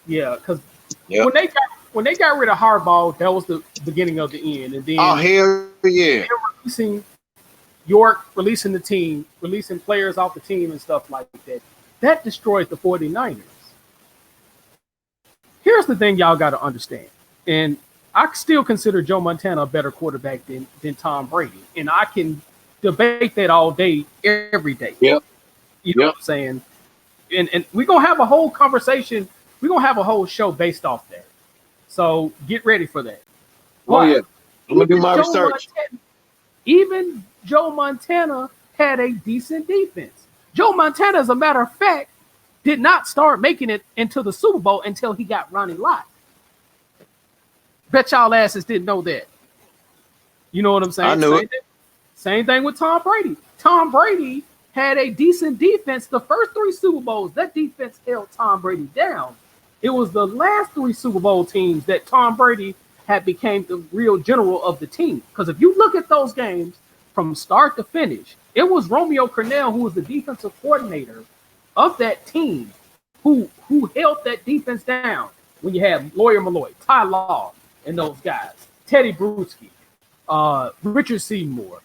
Yeah, because when they got rid of Harbaugh, that was the beginning of the end. And then releasing York, releasing the team, releasing players off the team and stuff like that, that destroyed the 49ers. Here's the thing y'all got to understand. And I still consider Joe Montana a better quarterback than Tom Brady. And I can debate that all day, every day. Yep. You know what I'm saying? And we're going to have a whole conversation. We're going to have a whole show based off that. So get ready for that. Oh, yeah. I'm going to do my research. Even Joe Montana had a decent defense. Joe Montana, as a matter of fact, did not start making it into the Super Bowl until he got Ronnie Lott. Bet y'all asses didn't know that. You know what I'm saying? I knew it. Same thing with Tom Brady. Tom Brady had a decent defense the first 3 Super Bowls. That defense held Tom Brady down. It was the last 3 Super Bowl teams that Tom Brady had became the real general of the team. Because if you look at those games from start to finish, it was Romeo Crennel who was the defensive coordinator of that team who held that defense down. When you had Lawyer Malloy, Ty Law, and those guys, Teddy Bruschi, Richard Seymour,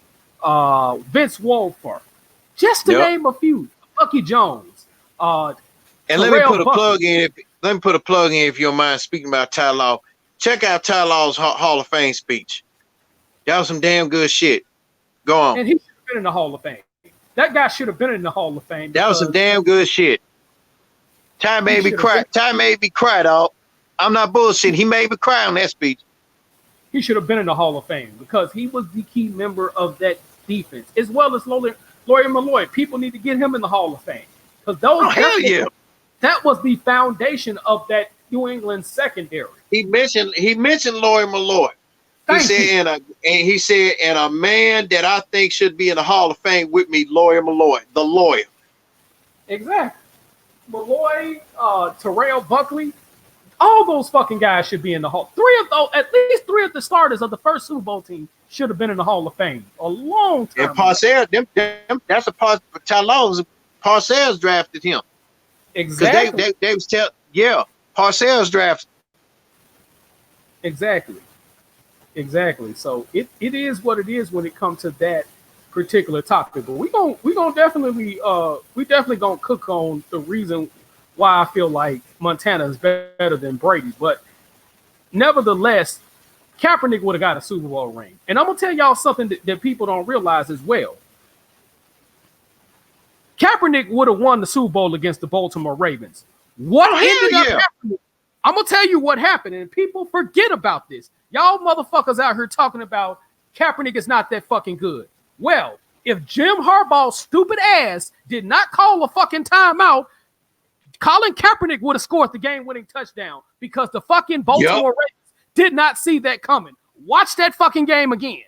Vince Wilfork, just to name a few. Bucky Jones. And let me put a plug in. Let me put a plug in if you don't mind speaking about Ty Law. Check out Ty Law's Hall of Fame speech. That was some damn good shit. Go on. And he should have been in the Hall of Fame. That guy should have been in the Hall of Fame. That was some damn good shit. Ty made me cry. Ty made me cry, dog. I'm not bullshitting. He made me cry on that speech. He should have been in the Hall of Fame because he was the key member of that defense, as well as Lawyer Malloy. People need to get him in the Hall of Fame because that was the foundation of that New England secondary. He mentioned Lawyer Malloy. He said, and a man that I think should be in the Hall of Fame with me, Lawyer Malloy, the lawyer. Exactly. Malloy, Terrell Buckley, all those fucking guys should be in the Hall. At least 3 of the starters of the first Super Bowl team should have been in the Hall of Fame a long time. And Parcells, that's a part. Parcells drafted him. Exactly. They was Parcells drafted. Exactly. So it is what it is when it comes to that particular topic. But we gonna definitely gonna cook on the reason why I feel like Montana is better than Brady's. But nevertheless, Kaepernick would have got a Super Bowl ring. And I'm gonna tell y'all something that people don't realize as well. Kaepernick would have won the Super Bowl against the Baltimore Ravens. What ended up happening? I'm gonna tell you what happened, and people forget about this. Y'all motherfuckers out here talking about Kaepernick is not that fucking good. Well, if Jim Harbaugh's stupid ass did not call a fucking timeout, Colin Kaepernick would have scored the game-winning touchdown because the fucking Baltimore Ravens did not see that coming. Watch that fucking game again.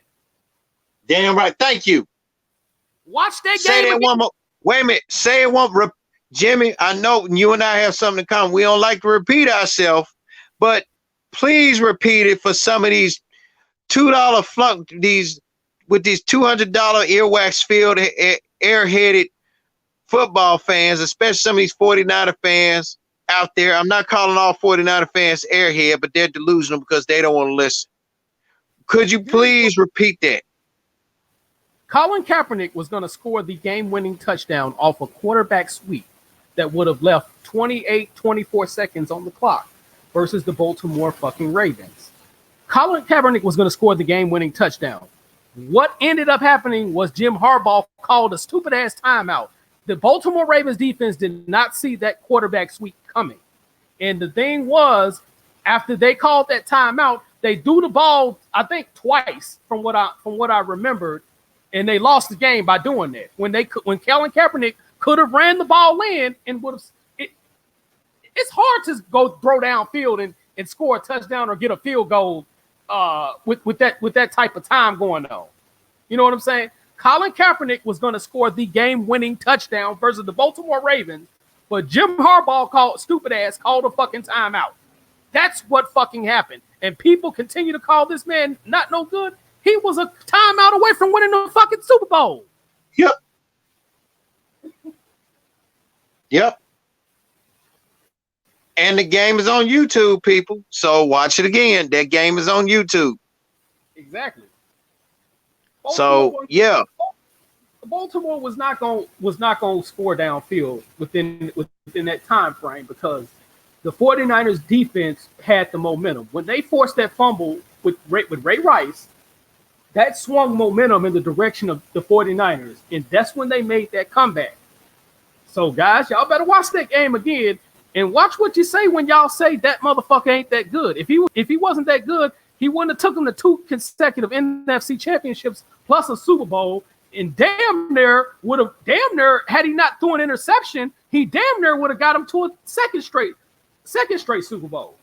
Damn right. Thank you. Watch that Say game that again. one more. Wait a minute. Say it one. Jimmy, I know you and I have something in common. We don't like to repeat ourselves, but please repeat it for some of these $2 flunk these $200 earwax filled airheaded football fans, especially some of these 49er fans out there. I'm not calling all 49er fans airhead, but they're delusional because they don't want to listen. Could you please repeat that? Colin Kaepernick was going to score the game-winning touchdown off a quarterback sweep that would have left 24 seconds on the clock versus the Baltimore fucking Ravens. Colin Kaepernick was going to score the game-winning touchdown. What ended up happening was Jim Harbaugh called a stupid-ass timeout. The Baltimore Ravens defense did not see that quarterback sweep coming. And the thing was, after they called that timeout, they threw the ball, I think, twice from what I remembered, and they lost the game by doing that. When Colin Kaepernick could have ran the ball in and would have it's hard to go throw downfield and score a touchdown or get a field goal with that type of time going on. You know what I'm saying? Colin Kaepernick was going to score the game-winning touchdown versus the Baltimore Ravens, but Jim Harbaugh called a fucking timeout. That's what fucking happened. And people continue to call this man not no good. He was a timeout away from winning the fucking Super Bowl. Yep. And the game is on YouTube, people. So watch it again. That game is on YouTube. Exactly. Baltimore was not going to score downfield within that time frame because the 49ers defense had the momentum. When they forced that fumble with Ray Rice, that swung momentum in the direction of the 49ers, and that's when they made that comeback. So, guys, y'all better watch that game again and watch what you say when y'all say that motherfucker ain't that good. If he wasn't that good, he wouldn't have took them to 2 consecutive NFC championships plus a Super Bowl, and damn near, had he not thrown an interception, he damn near would have got him to a second straight Super Bowl.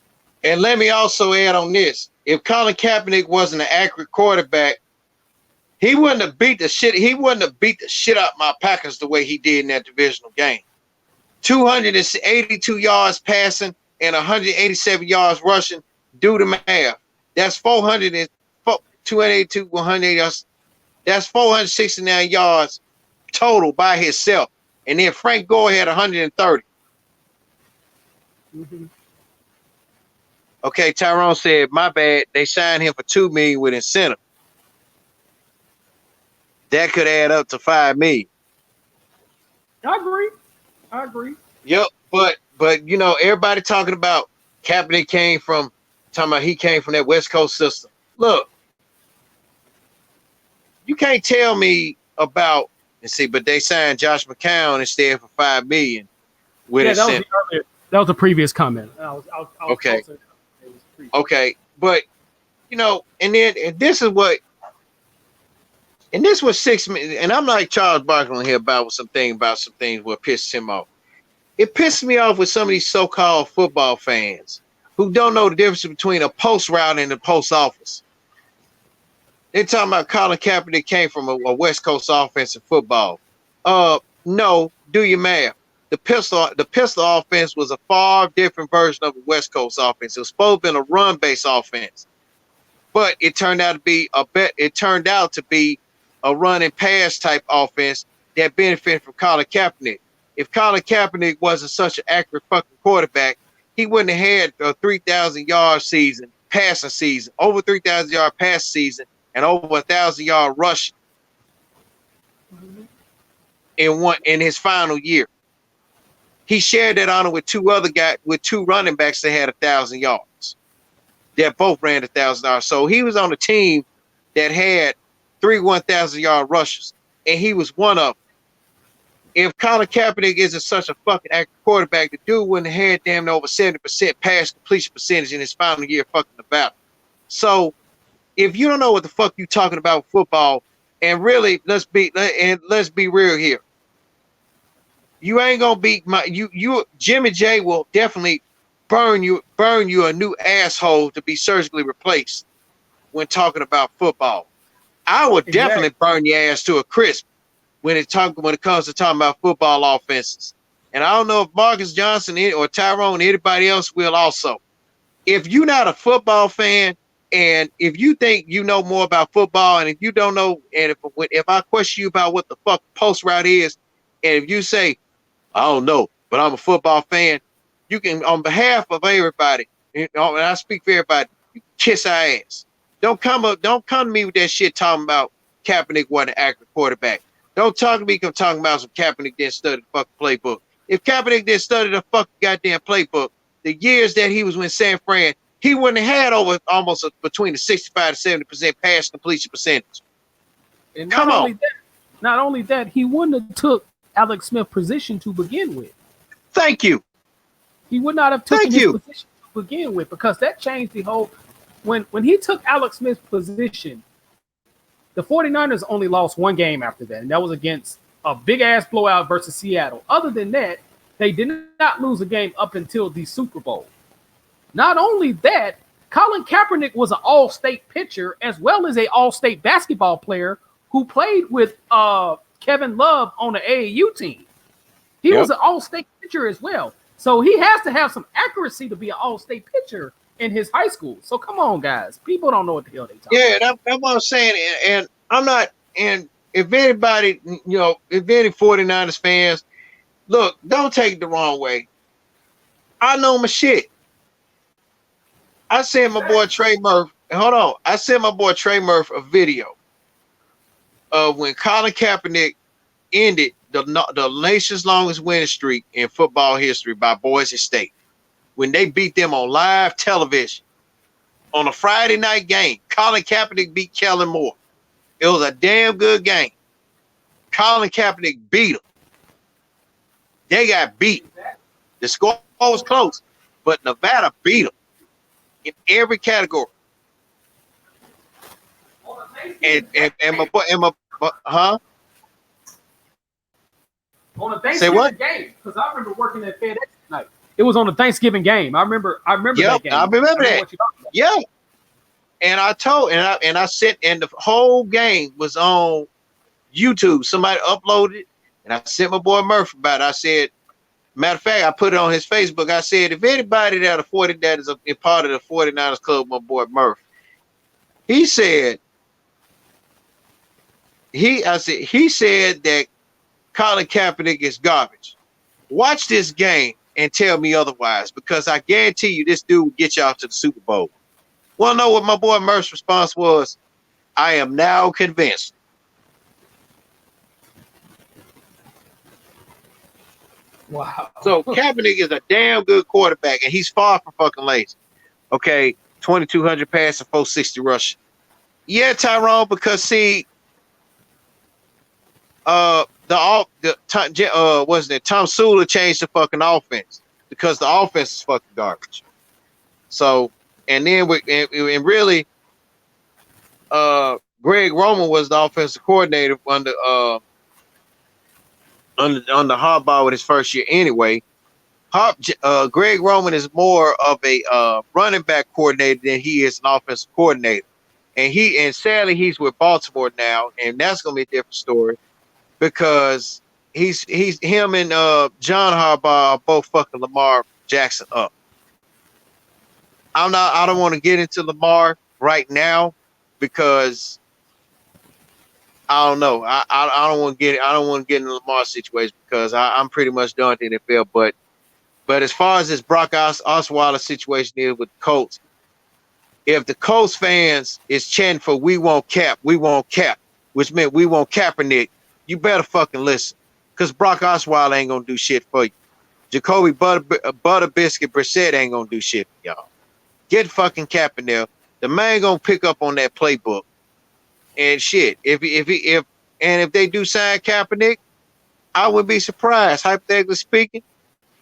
And let me also add on this. If Colin Kaepernick wasn't an accurate quarterback, He wouldn't have beat the shit. He wouldn't have beat the shit out my Packers the way he did in that divisional game. 282 yards passing and 187 yards rushing. Do the math. That's 282, 180 yards. That's 469 yards total by himself. And then Frank Gore had 130. Mm-hmm. Okay, Tyrone said, my bad. They signed him for $2 million with incentive. That could add up to $5 million. I agree. Yep, but you know, everybody talking about Kaepernick came from that West Coast system. Look, you can't tell me about but they signed Josh McCown instead for $5 million with incentive. That was a previous comment. Okay. Okay, but you know, and this is what 6 minutes, and I'm like Charles Barkley here about some things what pisses him off. It pisses me off with some of these so-called football fans who don't know the difference between a post route and the post office. They're talking about Colin Kaepernick came from a West Coast offense in football. No, do your math. The pistol offense was a far different version of a West Coast offense. It was supposed to be a run-based offense, but it turned out to be a run and pass type offense that benefited from Colin Kaepernick. If Colin Kaepernick wasn't such an accurate fucking quarterback, he wouldn't have had a 3,000 yard passing season, over 3,000 yard pass season, and over 1,000 yard rushing in his final year. He shared that honor with two running backs that had 1,000 yards. That both ran 1,000 yards. So he was on a team that had 3 1,000 yard rushers, and he was one of them. If Colin Kaepernick isn't such a fucking accurate quarterback, the dude wouldn't have had damn over 70% pass completion percentage in his final year fucking the battle. So if you don't know what the fuck you talking about with football, and really let's be real here. You ain't gonna beat Jimmy J will definitely burn you a new asshole to be surgically replaced when talking about football. I would definitely burn your ass to a crisp when it comes to talking about football offenses. And I don't know if Marcus Johnson or Tyrone, anybody else will also. If you're not a football fan, and if you think you know more about football, and if you don't know, and if I question you about what the fuck post route is, and if you say, I don't know, but I'm a football fan, you can, on behalf of everybody, and I speak for everybody, you kiss our ass. Don't come to me with that shit talking about Kaepernick wasn't an accurate quarterback. Don't talk to me talking about some Kaepernick didn't study the fucking playbook. If Kaepernick didn't study the fucking goddamn playbook, the years that he was with San Fran, he wouldn't have had over almost between the 65 to 70% pass completion percentage. And not only that, he wouldn't have took Alex Smith's position to begin with. Thank you. He would not have taken his position to begin with, because that changed the whole. When he took Alex Smith's position, the 49ers only lost one game after that, and that was against a big-ass blowout versus Seattle. Other than that, they did not lose a game up until the Super Bowl. Not only that, Colin Kaepernick was an all-state pitcher as well as an all-state basketball player who played with Kevin Love on the AAU team. He was an all-state pitcher as well. So he has to have some accuracy to be an all-state pitcher in his high school. So come on, guys. People don't know what the hell they talking about. That's what I'm saying. And I'm not, and if anybody, if any 49ers fans, look, don't take it the wrong way. I know my shit. I sent my boy Trey Murphy, I sent my boy Trey Murphy a video of when Colin Kaepernick ended the nation's longest winning streak in football history by Boise State, when they beat them on live television on a Friday night game. Colin Kaepernick beat Kellen Moore. It was a damn good game. Colin Kaepernick beat them. They got beat. The score was close, but Nevada beat them in every category. And my boy, huh? On a Thanksgiving game, because I remember working at FedEx night. It was on a Thanksgiving game. I remember that game. I remember that. Yeah. And I told, and I sent, and the whole game was on YouTube. Somebody uploaded it, and I sent my boy Murph about it. I said, matter of fact, I put it on his Facebook. I said, if anybody that is a part of the 49ers club, my boy Murph, he said, he said that Colin Kaepernick is garbage. Watch this game and tell me otherwise, because I guarantee you this dude will get y'all to the Super Bowl. Want to know what my boy Murph's response was? I am now convinced. Wow. So Kaepernick is a damn good quarterback, and he's far from fucking lazy. Okay, 2,200 passing, 460 rushing. Yeah, Tyrone, because see, Tom Sula changed the fucking offense because the offense is fucking garbage. So, and then really, Greg Roman was the offensive coordinator under Harbaugh with his first year anyway. Greg Roman is more of a running back coordinator than he is an offensive coordinator. And sadly he's with Baltimore now, and that's gonna be a different story because him and John Harbaugh are both fucking Lamar Jackson up. I don't want to get into Lamar right now because I don't know. I don't want to get in the Lamar situation because I'm pretty much done with the NFL. But as far as this Brock Osweiler situation is with the Colts, if the Colts fans is chanting for we won't cap, which meant we won't Kaepernick, you better fucking listen, because Brock Osweiler ain't gonna do shit for you. Jacoby Butterbiscuit Brissett ain't gonna do shit for y'all. Get fucking Kaepernick. The man gonna pick up on that playbook. And shit, if they do sign Kaepernick, I wouldn't be surprised, hypothetically speaking,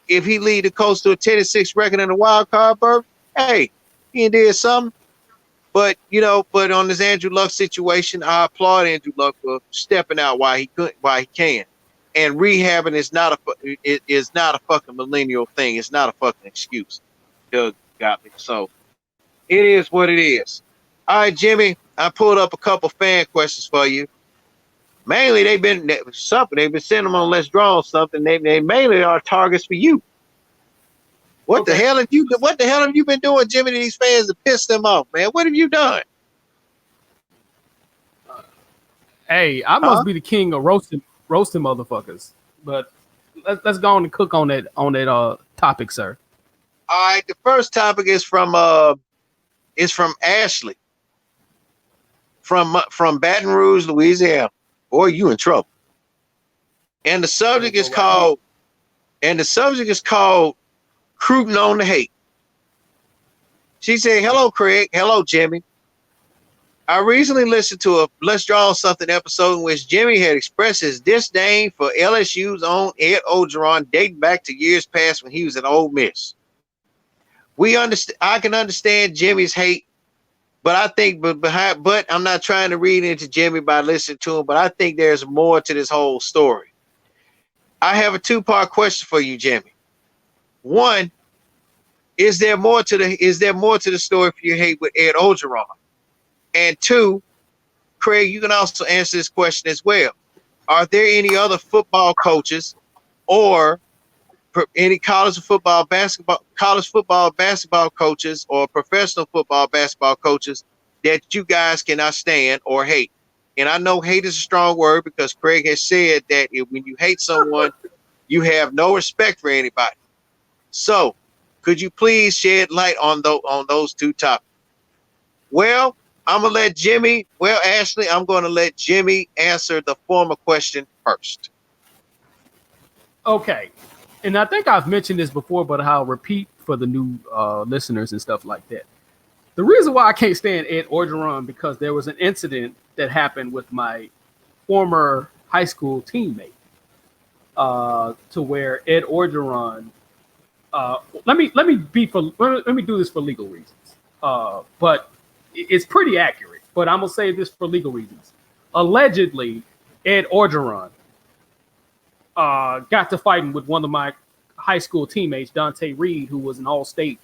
if he lead the Colts to a 10-6 record in the wild card berth. Hey, he did something. But on this Andrew Luck situation, I applaud Andrew Luck for stepping out while he can. And rehabbing is not a fucking millennial thing. It's not a fucking excuse. Doug got me. So it is what it is. All right, Jimmy, I pulled up a couple fan questions for you. Mainly, they've been sending them on Let's Draw on something. They mainly are targets for you. What the hell have you been doing, Jimmy, to these fans to piss them off, man? What have you done? Hey, I must be the king of roasting motherfuckers. But let's go on and cook on that topic, sir. All right, the first topic is from Ashley from Baton Rouge, Louisiana. Boy, you in trouble. And the subject is called Cruton on the Hate. She said, "Hello, Craig. Hello, Jimmy. I recently listened to a Let's Draw on Something episode in which Jimmy had expressed his disdain for LSU's own Ed Orgeron dating back to years past when he was at Ole Miss. I can understand Jimmy's hate, but I'm not trying to read into Jimmy by listening to him, but I think there's more to this whole story. I have a two-part question for you, Jimmy. One, is there more to the story for your hate with Ed Orgeron? And two, Craig, you can also answer this question as well. Are there any other football coaches or any college football, basketball coaches or professional football, basketball coaches that you guys cannot stand or hate? And I know hate is a strong word because Craig has said that when you hate someone, you have no respect for anybody. So could you please shed light on those two topics? Well, Ashley, I'm going to let Jimmy answer the former question first. Okay. And I think I've mentioned this before, but I'll repeat for the new listeners and stuff like that. The reason why I can't stand Ed Orgeron because there was an incident that happened with my former high school teammate to where Ed Orgeron. Let me do this for legal reasons. But it's pretty accurate. But I'm gonna say this for legal reasons. Allegedly, Ed Orgeron got to fighting with one of my high school teammates, Dante Reed, who was an all-state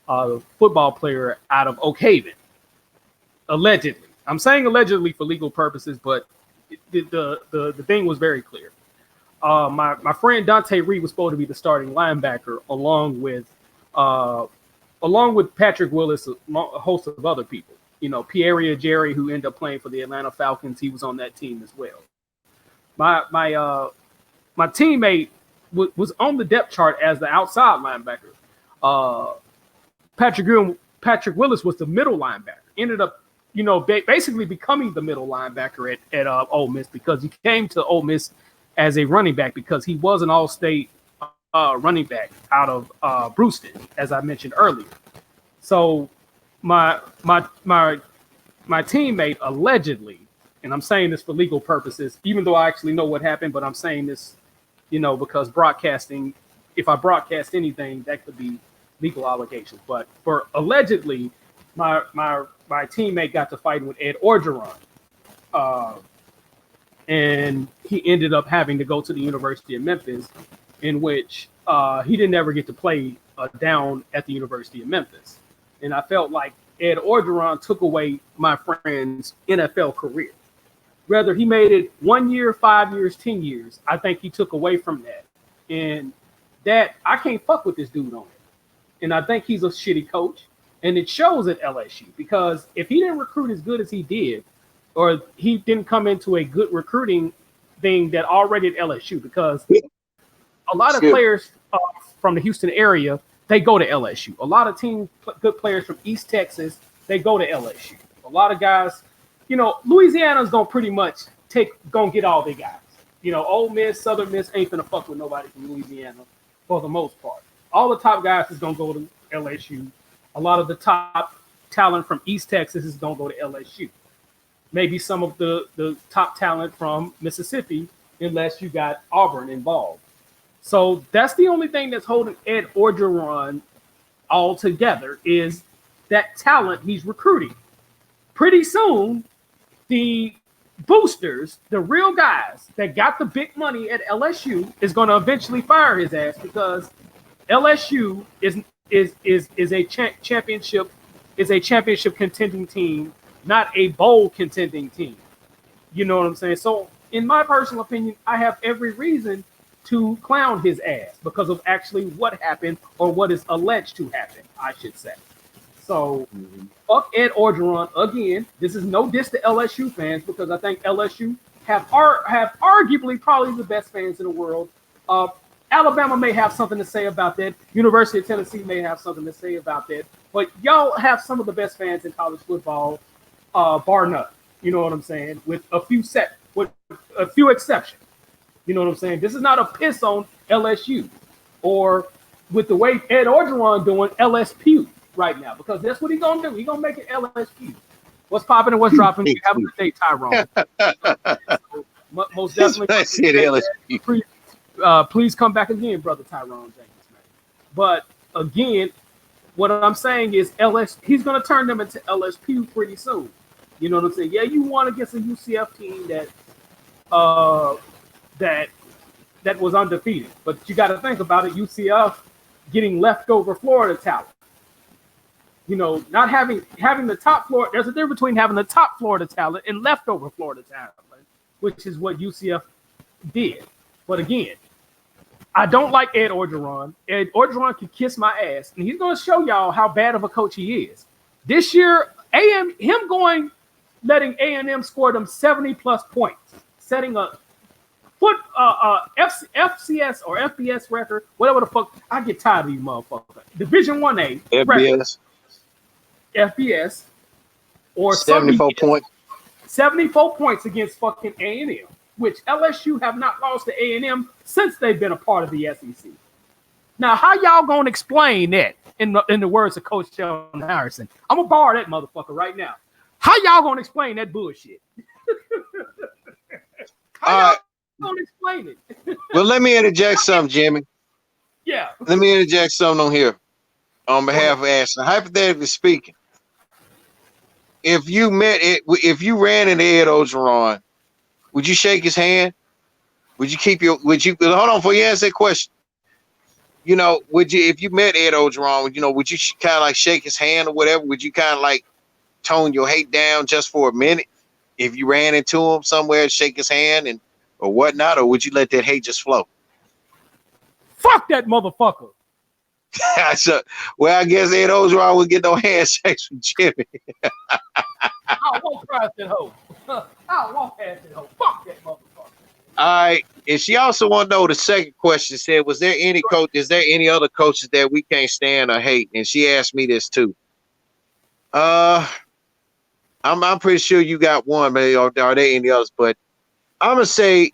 football player out of Oak Haven. allegedly. I'm saying allegedly for legal purposes, but the thing was very clear. My friend Dante Reed was supposed to be the starting linebacker along with Patrick Willis, a host of other people. You know, Pierre Jerry, who ended up playing for the Atlanta Falcons, he was on that team as well. My teammate was on the depth chart as the outside linebacker. Patrick Willis was the middle linebacker. Ended up, you know, basically becoming the middle linebacker at Ole Miss because he came to Ole Miss as a running back because he was an all-state running back out of Brewston, as I mentioned earlier. So my teammate allegedly, and I'm saying this for legal purposes, even though I actually know what happened, but I'm saying this, you know, because broadcasting, if I broadcast anything, that could be legal allegations. But for allegedly, my teammate got to fighting with Ed Orgeron. And he ended up having to go to the University of Memphis, in which he didn't ever get to play down at the University of Memphis. And I felt like Ed Orgeron took away my friend's NFL career. Whether he made it 1 year, 5 years, 10 years, I think he took away from that. And that, I can't fuck with this dude on it. And I think he's a shitty coach. And it shows at LSU because if he didn't recruit as good as he did, or he didn't come into a good recruiting thing that already at LSU, because a lot of players from the Houston area, they go to LSU. A lot of good players from East Texas, they go to LSU. A lot of guys, you know, Louisiana's gonna pretty much gonna get all their guys. You know, Ole Miss, Southern Miss ain't gonna fuck with nobody from Louisiana for the most part. All the top guys is gonna go to LSU. A lot of the top talent from East Texas is gonna go to LSU. Maybe some of the top talent from Mississippi, unless you got Auburn involved. So that's the only thing that's holding Ed Orgeron all together is that talent he's recruiting. Pretty soon, the boosters, the real guys that got the big money at LSU, is going to eventually fire his ass because LSU is a championship contending team, not a bowl contending team. You know what I'm saying? So, in my personal opinion, I have every reason to clown his ass because of actually what happened or what is alleged to happen, I should say. So, fuck Ed Orgeron again. This is no diss to LSU fans because I think LSU have arguably probably the best fans in the world. Alabama may have something to say about that. University of Tennessee may have something to say about that. But y'all have some of the best fans in college football, bar none. You know what I'm saying? With a few exceptions. You know what I'm saying? This is not a piss on LSU or with the way Ed Orgeron doing LSU right now, because that's what he's gonna do. He's gonna make it LSU. What's popping and what's dropping? You have a good day, Tyrone. So, most definitely. Please come back again, brother Tyrone Jenkins, man. But again, what I'm saying is he's gonna turn them into LSU pretty soon. You know what I'm saying? Yeah, you won against a UCF team that was undefeated, but you got to think about it. UCF getting leftover Florida talent. You know, not having the top Florida. There's a difference between having the top Florida talent and leftover Florida talent, which is what UCF did. But again, I don't like Ed Orgeron. Ed Orgeron can kiss my ass, and he's going to show y'all how bad of a coach he is. This year, letting A&M score them 70+ points, setting a FCS or FBS record, whatever the fuck. I get tired of you motherfuckers. Division 1A FBS or 74 points. 74 points against fucking A&M, which LSU have not lost to A&M since they've been a part of the SEC. Now, how y'all gonna explain that in the words of Coach Sheldon Harrison? I'm gonna bar that motherfucker right now. How y'all gonna explain that bullshit? How y'all gonna explain it? Well, let me interject something, Jimmy. Yeah. Let me interject something on here on behalf of Ashton. Hypothetically speaking, if you ran into Ed Orgeron, would you shake his hand? Hold on before you answer that question. You know, if you met Ed Orgeron, would you kind of like shake his hand or whatever? Would you kind of like tone your hate down just for a minute if you ran into him somewhere, shake his hand and or whatnot, or would you let that hate just flow? Fuck that motherfucker. So, well, I guess Ed Ogeron would get no handshakes from Jimmy. I won't past that hoe. I won't past that hoe. Fuck that motherfucker. All right. And she also want to know the second question said, was there any coach, is there any other coaches that we can't stand or hate? And she asked me this too. I'm pretty sure you got one, but are there any others? But I'm gonna say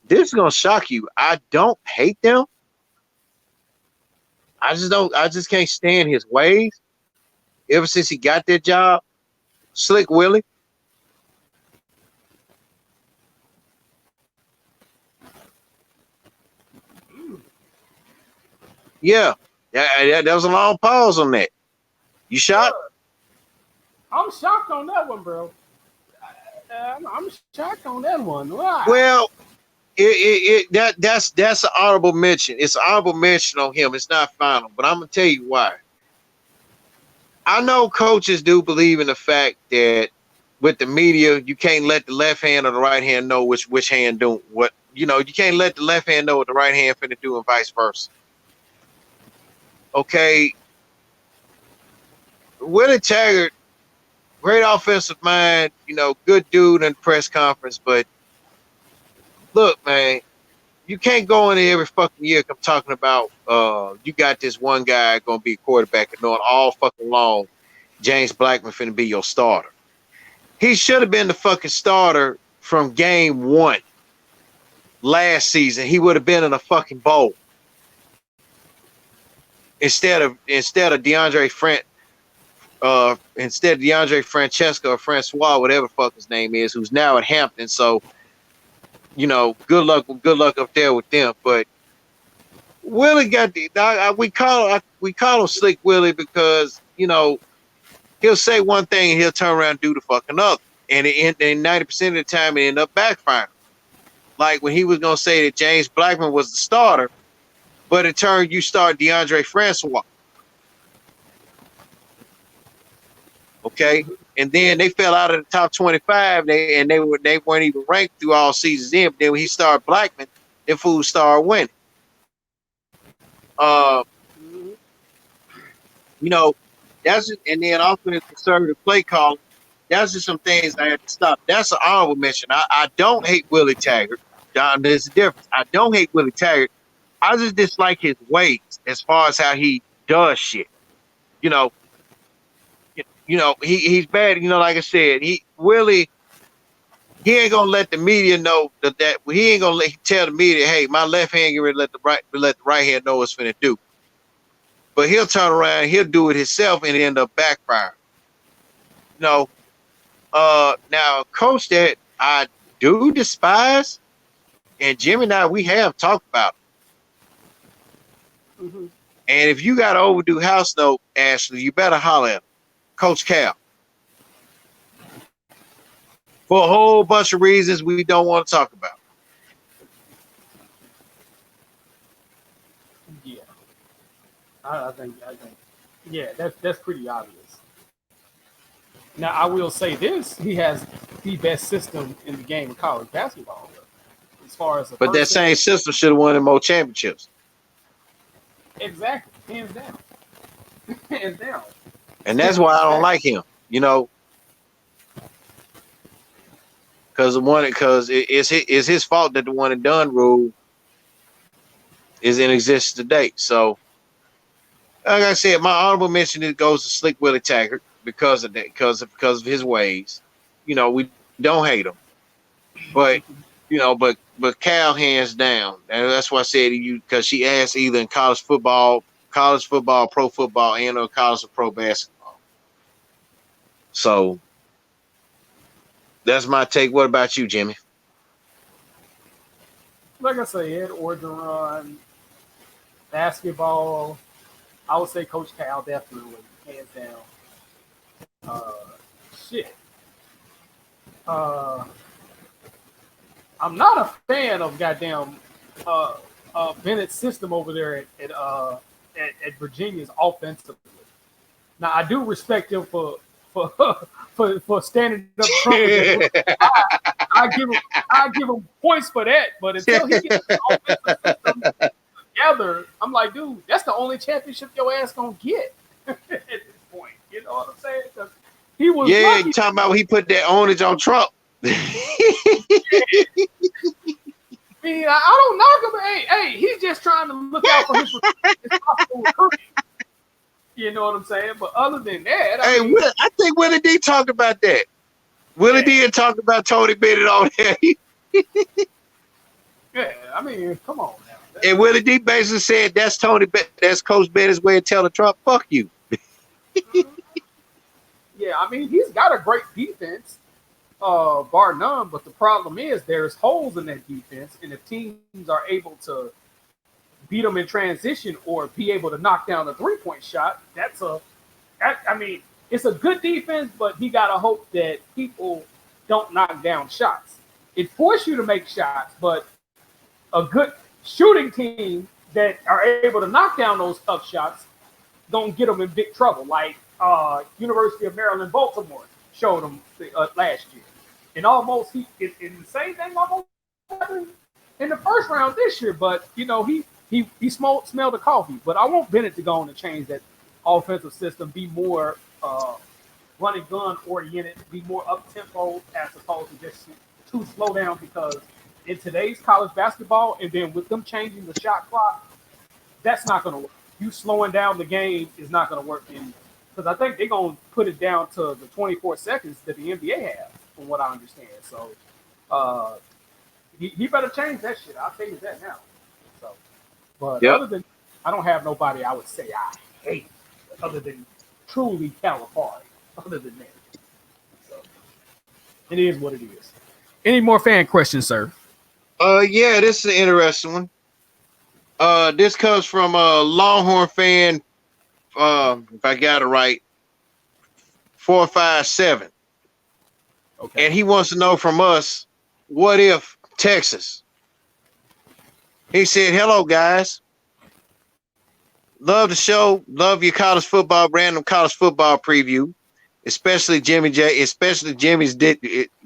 this is gonna shock you. I don't hate them. I just can't stand his ways. Ever since he got that job, Slick Willie. Yeah, that was a long pause on that. You shocked? I'm shocked on that one, bro. I'm shocked on that one. Wow. Well, that's an honorable mention. It's an honorable mention on him. It's not final, but I'm gonna tell you why. I know coaches do believe in the fact that with the media, you can't let the left hand or the right hand know which hand doing what. You know, you can't let the left hand know what the right hand finna do and vice versa. Okay. Willie Taggart, great offensive mind, you know, good dude in the press conference, but look, man, you can't go in there every fucking year come talking about you got this one guy gonna be a quarterback and knowing all fucking long James Blackman finna be your starter. He should have been the fucking starter from game one last season. He would have been in a fucking bowl. Instead of DeAndre Francesco or Francois, whatever fuck his name is, who's now at Hampton. So, you know, good luck up there with them. But Willie got we call him Slick Willie because, you know, he'll say one thing and he'll turn around and do the fucking other. And 90% of the time it end up backfiring. Like when he was gonna say that James Blackman was the starter, but in turn you start DeAndre Francois. Okay, and then they fell out of the top 25. They weren't even ranked through all seasons. Then when he started Blackman, them fools started winning. You know, that's just, and then offensive conservative play calling. That's just some things I have to stop. That's an honorable mention. I don't hate Willie Taggart. There's a difference. I don't hate Willie Taggart. I just dislike his ways as far as how he does shit. You know, he's bad. You know, like I said, he ain't gonna let the media know that he ain't gonna tell the media, hey, my left hand can really let the right hand know what's finna do. But he'll turn around, he'll do it himself, and end up backfiring. You know, now a coach that I do despise, and Jimmy and I, we have talked about it. Mm-hmm. And if you got an overdue house note, Ashley, you better holler at him. Coach Cal. For a whole bunch of reasons we don't want to talk about. Yeah. I think yeah, that's pretty obvious. Now I will say this, he has the best system in the game of college basketball. As far as but that same system should have won him more championships. Exactly. Hands down. Hands down. And that's why I don't like him, you know. Because it's his fault that the one and done rule is in existence today. So, like I said, my honorable mention goes to Slick Willie Taggart because of that, because of his ways. You know, we don't hate him, but you know, but Cal hands down, and that's why I said to you, because she asked either in college football, pro football, and or college or pro basketball. So that's my take. What about you, Jimmy? Like I said, Orgeron, basketball, I would say Coach Cal definitely, hands down. Shit. I'm not a fan of goddamn Bennett's system over there at Virginia's offensively. Now I do respect him for for standing up Trump. I give him points for that. But until he gets the offensive system together, I'm like, dude, that's the only championship your ass gonna get at this point. You know what I'm saying? 'Cause he was lucky. You talking about when he put that onage on Trump. I mean, I don't knock him. Hey, he's just trying to look out for his possible recruiting. You know what I'm saying? But other than that, I think Willie D talked about that. Willie D had talked about Tony Bennett on there. Yeah, I mean, come on now. And Willie D basically said that's that's Coach Bennett's way of telling Trump, fuck you. Yeah, I mean, he's got a great defense, bar none. But the problem is there's holes in that defense, and if teams are able to beat them in transition or be able to knock down a 3-point shot, it's a good defense, but he got to hope that people don't knock down shots. It forces you to make shots, but a good shooting team that are able to knock down those tough shots don't get them in big trouble, like University of Maryland, Baltimore showed them last year. And almost in the same thing almost happened in the first round this year, but he smelled the coffee. But I want Bennett to go on and change that offensive system, be more run and gun oriented, be more up tempo as opposed to just too slow down, because in today's college basketball, and then with them changing the shot clock, that's not going to work. You slowing down the game is not going to work because I think they're going to put it down to the 24 seconds that the NBA has, from what I understand. So he better change that shit. I'll tell you that now. So, but other than, I don't have nobody I would say I hate other than truly Calipari. Other than that, so it is what it is. Any more fan questions, sir? Yeah, this is an interesting one. This comes from a Longhorn fan. If I got it right, 457. Okay. And he wants to know from us, what if Texas? He said, "Hello, guys. Love the show. Love your random college football preview, especially Jimmy J. Especially Jimmy's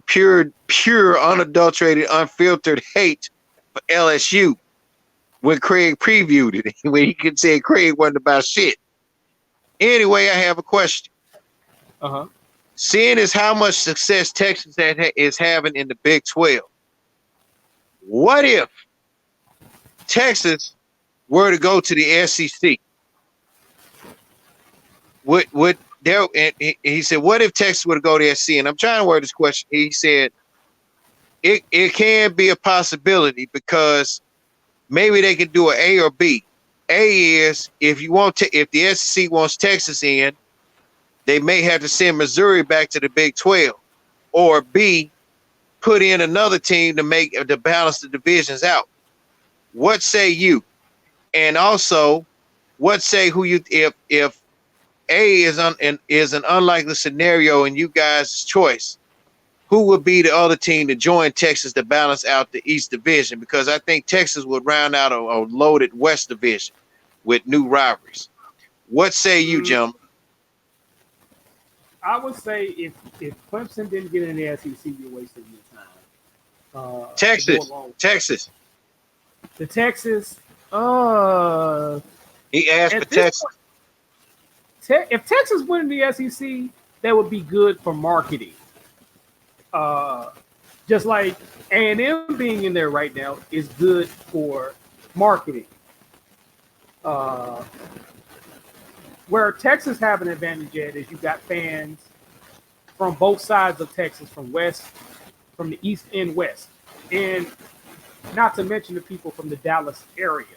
pure, unadulterated, unfiltered hate for LSU when Craig previewed it. When he could say Craig wasn't about shit. Anyway, I have a question. Seeing as how much success Texas is having in the Big 12, what if Texas were to go to the SEC? He said, what if Texas were to go to the SEC? And I'm trying to word this question. He said, it can be a possibility because maybe they can do an A or B. A is if the SEC wants Texas in, they may have to send Missouri back to the Big 12, or B, put in another team to balance the divisions out. What say you? And also, what say if A is an unlikely scenario in you guys' choice, who would be the other team to join Texas to balance out the East Division? Because I think Texas would round out a loaded West Division with new rivalries. What say you, gentlemen? I would say if Clemson didn't get in the SEC, you're wasting your time. Texas. The Texas. He asked for Texas. If Texas win the SEC, that would be good for marketing. Just like A&M being in there right now is good for marketing. Where Texas have an advantage at is you got fans from both sides of Texas, from the east and west, and not to mention the people from the Dallas area.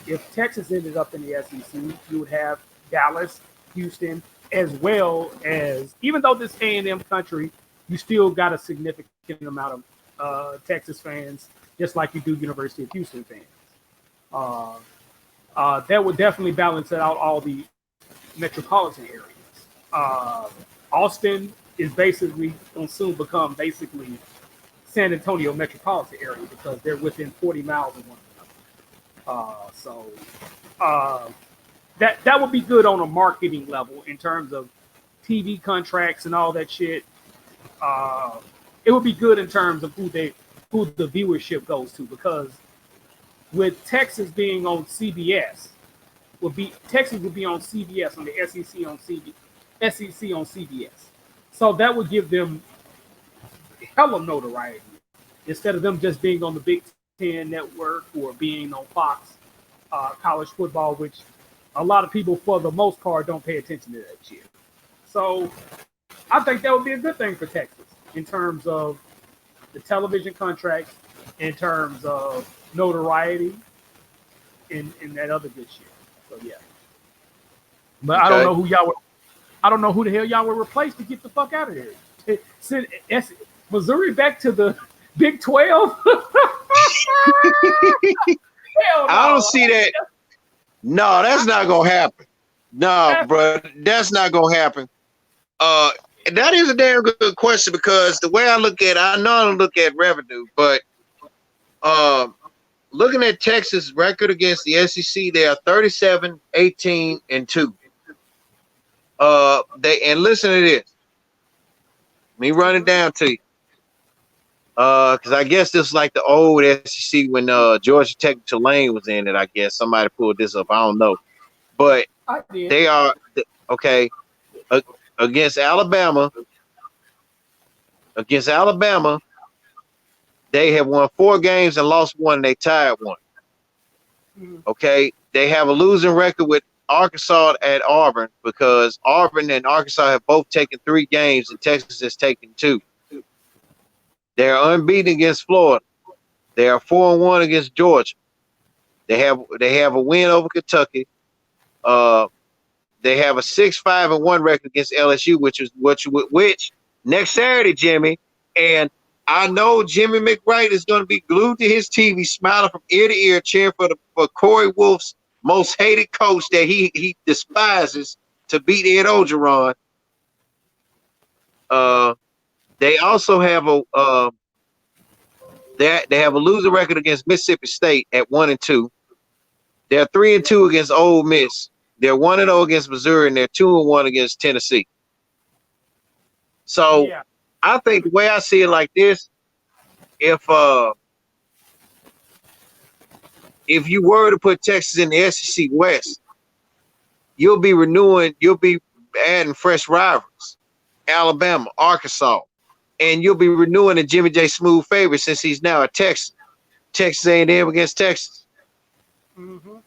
If Texas ended up in the SEC, you would have Dallas, Houston, as well as, even though this A&M country, you still got a significant amount of Texas fans, just like you do University of Houston fans. That would definitely balance it out all the metropolitan areas. Austin is basically going to soon become basically San Antonio metropolitan area because they're within 40 miles of one another. that would be good on a marketing level in terms of TV contracts and all that shit. It would be good in terms of who the viewership goes to, because with Texas being on CBS, Texas would be on CBS, on the SEC on CBS. So that would give them hella notoriety instead of them just being on the Big Ten network or being on Fox college football, which a lot of people, for the most part, don't pay attention to that shit. So I think that would be a good thing for Texas in terms of the television contracts, in terms of notoriety, and that other good shit. So yeah. But okay. I don't know who the hell y'all were replaced to get the fuck out of there. Send Missouri back to the Big 12. No. I don't see that. No, that's not gonna happen. No, bro, that's not gonna happen. That is a damn good question, because the way I look at it, I know I don't look at revenue, but looking at Texas' record against the SEC, they are 37, 18, and 2. And listen to this. Let me run it down to you. Because I guess this is like the old SEC when Georgia Tech Tulane was in it. I guess somebody pulled this up. I don't know, but they are okay against Alabama. Against Alabama, they have won 4 games and lost 1. And they tied 1. Okay, they have a losing record with Arkansas at Auburn, because Auburn and Arkansas have both taken 3 games and Texas has taken 2. They are unbeaten against Florida. They are 4-1 against Georgia. They have a win over Kentucky. They have a 6-5-1 record against LSU, which next Saturday, Jimmy, and I know Jimmy McBride is going to be glued to his TV, smiling from ear to ear, cheering for Corey Wolf's most hated coach that he despises to beat Ed Orgeron. They also have they have a losing record against Mississippi State at 1-2. They're 3-2 against Ole Miss. They're 1-0 against Missouri, and they're 2-1 against Tennessee. So yeah. I think the way I see it like this, if you were to put Texas in the SEC West, you'll be adding fresh rivals, Alabama, Arkansas, and you'll be renewing a Jimmy J. Smooth favorite since he's now at Texas. Texas A&M against Texas. Mm-hmm.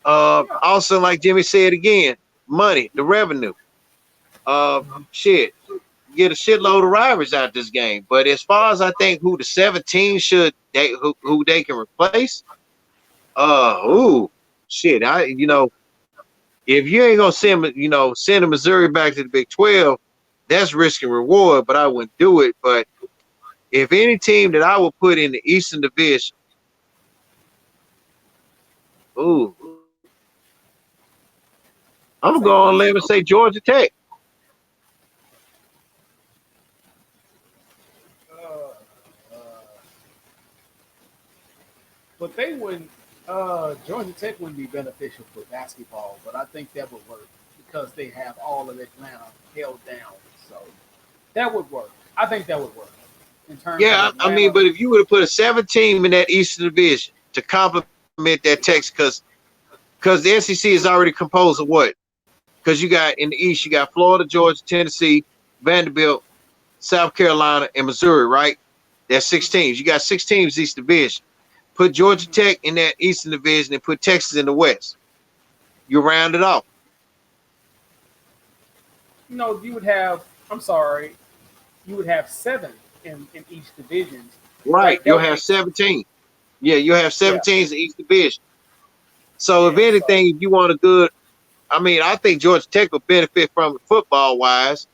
Also, like Jimmy said again, money, the revenue. Shit, get a shitload of rivals out this game. But as far as I think who the 17 who they can replace, shit, if you ain't gonna send a Missouri back to the Big 12, that's risk and reward, but I wouldn't do it. But if any team that I would put in the Eastern Division, I'm gonna go on a limb and say Georgia Tech. But they wouldn't. Georgia Tech wouldn't be beneficial for basketball, but I think that would work because they have all of Atlanta held down. So that would work. I think that would work. In terms of Atlanta. But if you would have put a 7 team in that Eastern Division to complement that Texas, because the SEC is already composed of what? Because you got in the East, you got Florida, Georgia, Tennessee, Vanderbilt, South Carolina, and Missouri, right? There's 6 teams. You got 6 teams East Division. Put Georgia Tech in that Eastern Division and put Texas in the West. You round it off. No, you would have. I'm sorry. You would have 7 in each division. Right. You'll have 17. Yeah, you'll have 7 teams in each division. So if anything, if you want a good, I think Georgia Tech will benefit from it football wise,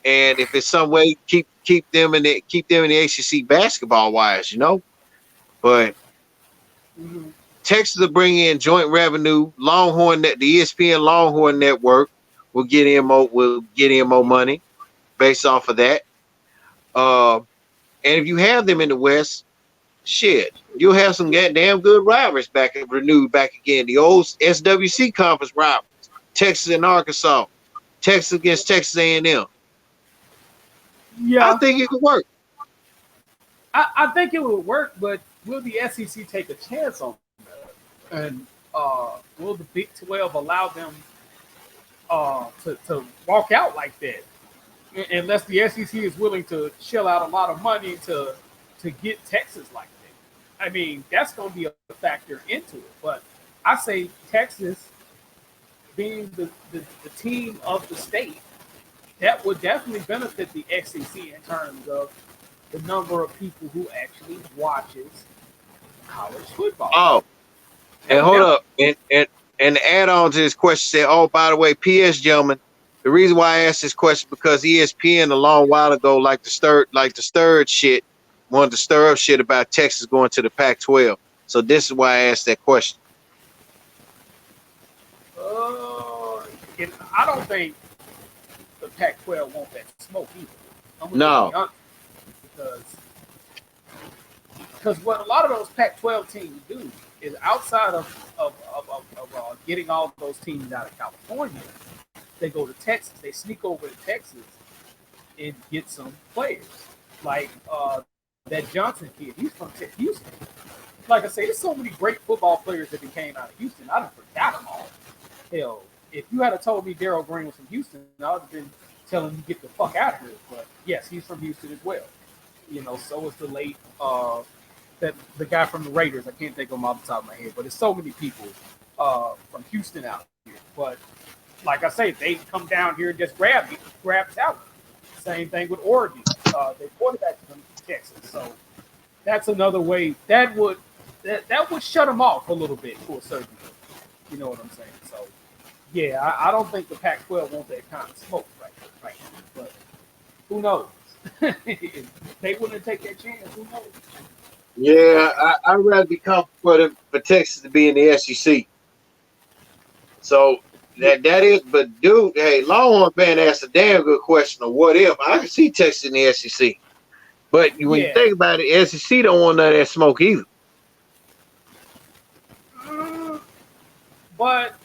and if it's some way keep them in the ACC basketball wise, But Texas will bring in joint revenue. Longhorn, the ESPN Longhorn Network will get in more money based off of that. And if you have them in the West, shit, you'll have some damn good rivals renewed back again. The old SWC conference rivals. Texas and Arkansas, Texas against Texas A&M. Yeah, I think it could work. I think it would work, but will the SEC take a chance on that? And will the Big 12 allow them to walk out like that? Unless the SEC is willing to shell out a lot of money to get Texas like that. I mean, that's going to be a factor into it. But I say Texas being the team of the state, that would definitely benefit the SEC in terms of the number of people who actually watches college football. Oh, and hold up, and to add on to this question, said, oh, by the way, P.S. gentlemen, the reason why I asked this question because ESPN a long while ago, like the stirred shit, wanted to stir up shit about Texas going to the Pac-12. So this is why I asked that question. And I don't think the Pac-12 want that smoke either. I'm No. be honest, because what a lot of those Pac-12 teams do is outside of getting all those teams out of California, they go to Texas. They sneak over to Texas and get some players like that Johnson kid. He's from Houston. Like I say, there's so many great football players that came out of Houston. I done forgot them all. Hell, if you had told me Darryl Green was from Houston, I would have been telling him get the fuck out of here. But yes, he's from Houston as well. You know, so is the late the guy from the Raiders. I can't think of him off the top of my head, but there's so many people from Houston out here. But like I say, they come down here and just grab talent. Same thing with Oregon. They quarterback from Texas, so that's another way that would shut them off a little bit for a certain degree. You know what I'm saying? So yeah, I don't think the Pac-12 want that kind of smoke right now. But who knows? If they wouldn't take that chance. Who knows? Yeah, I'd rather be comfortable for Texas to be in the SEC. So that is, but dude, hey, Longhorn fan asked a damn good question of what if. I can see Texas in the SEC. But when you think about it, SEC don't want none of that smoke either. But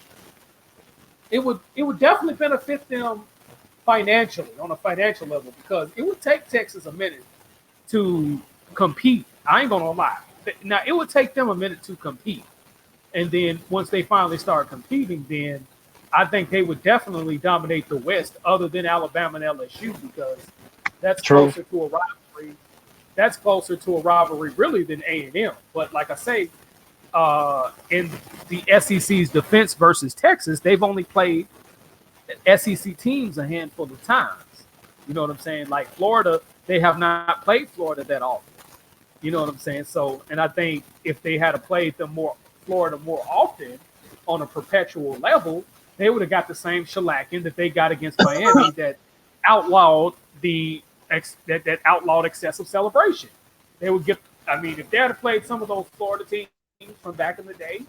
it would definitely benefit them financially on a financial level because it would take Texas a minute to compete. I ain't gonna lie. Now it would take them a minute to compete, and then once they finally start competing, then I think they would definitely dominate the West, other than Alabama and LSU, because that's closer to a rivalry. That's closer to a rivalry, really, than A&M. But like I say, in the SEC's defense versus Texas, they've only played SEC teams a handful of times. You know what I'm saying? Like Florida, they have not played Florida that often. You know what I'm saying? So, and I think if they had played Florida more often on a perpetual level, they would have got the same shellacking that they got against Miami that outlawed that outlawed excessive celebration. They would get. I mean, if they had played some of those Florida teams from back in the day,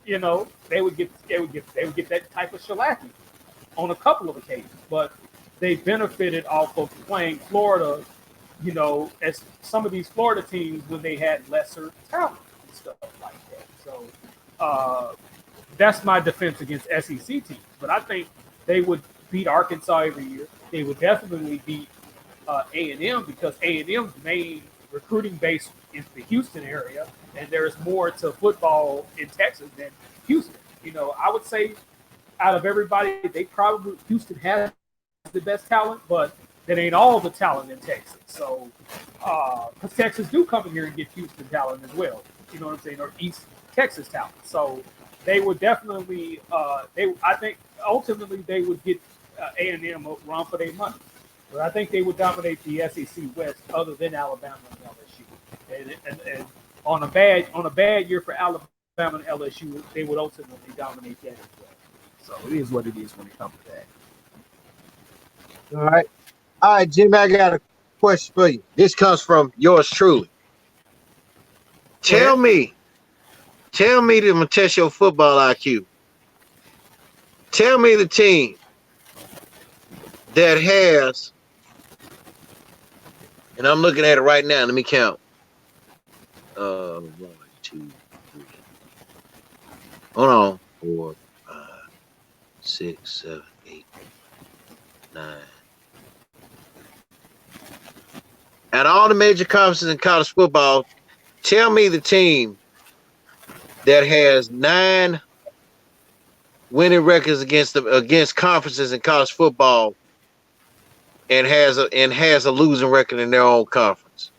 you know, they would get that type of shellacking on a couple of occasions. But they benefited off of playing Florida, you know, as some of these Florida teams when they had lesser talent and stuff like that. So that's my defense against SEC teams. But I think they would beat Arkansas every year. They would definitely beat A&M because A&M's main recruiting base is the Houston area, and there's more to football in Texas than Houston. You know, I would say out of everybody, Houston has the best talent, but that ain't all the talent in Texas. So, because Texas do come in here and get Houston talent as well. You know what I'm saying? Or East Texas talent. So they would definitely, I think ultimately they would get A&M a run for their money. But I think they would dominate the SEC West, other than Alabama and LSU. And on a bad year for Alabama and LSU, they would ultimately dominate that as well. So it is what it is when it comes to that. All right, Jimmy, I got a question for you. This comes from yours truly. Tell me to I'm gonna test your football IQ. Tell me the team that has, and I'm looking at it right now. Let me count. 1, 2, 3. Hold on. 4, 5, 6, 7, 8, 9. Out of all the major conferences in college football, tell me the team that has 9 winning records against conferences in college football and has a losing record in their own conference.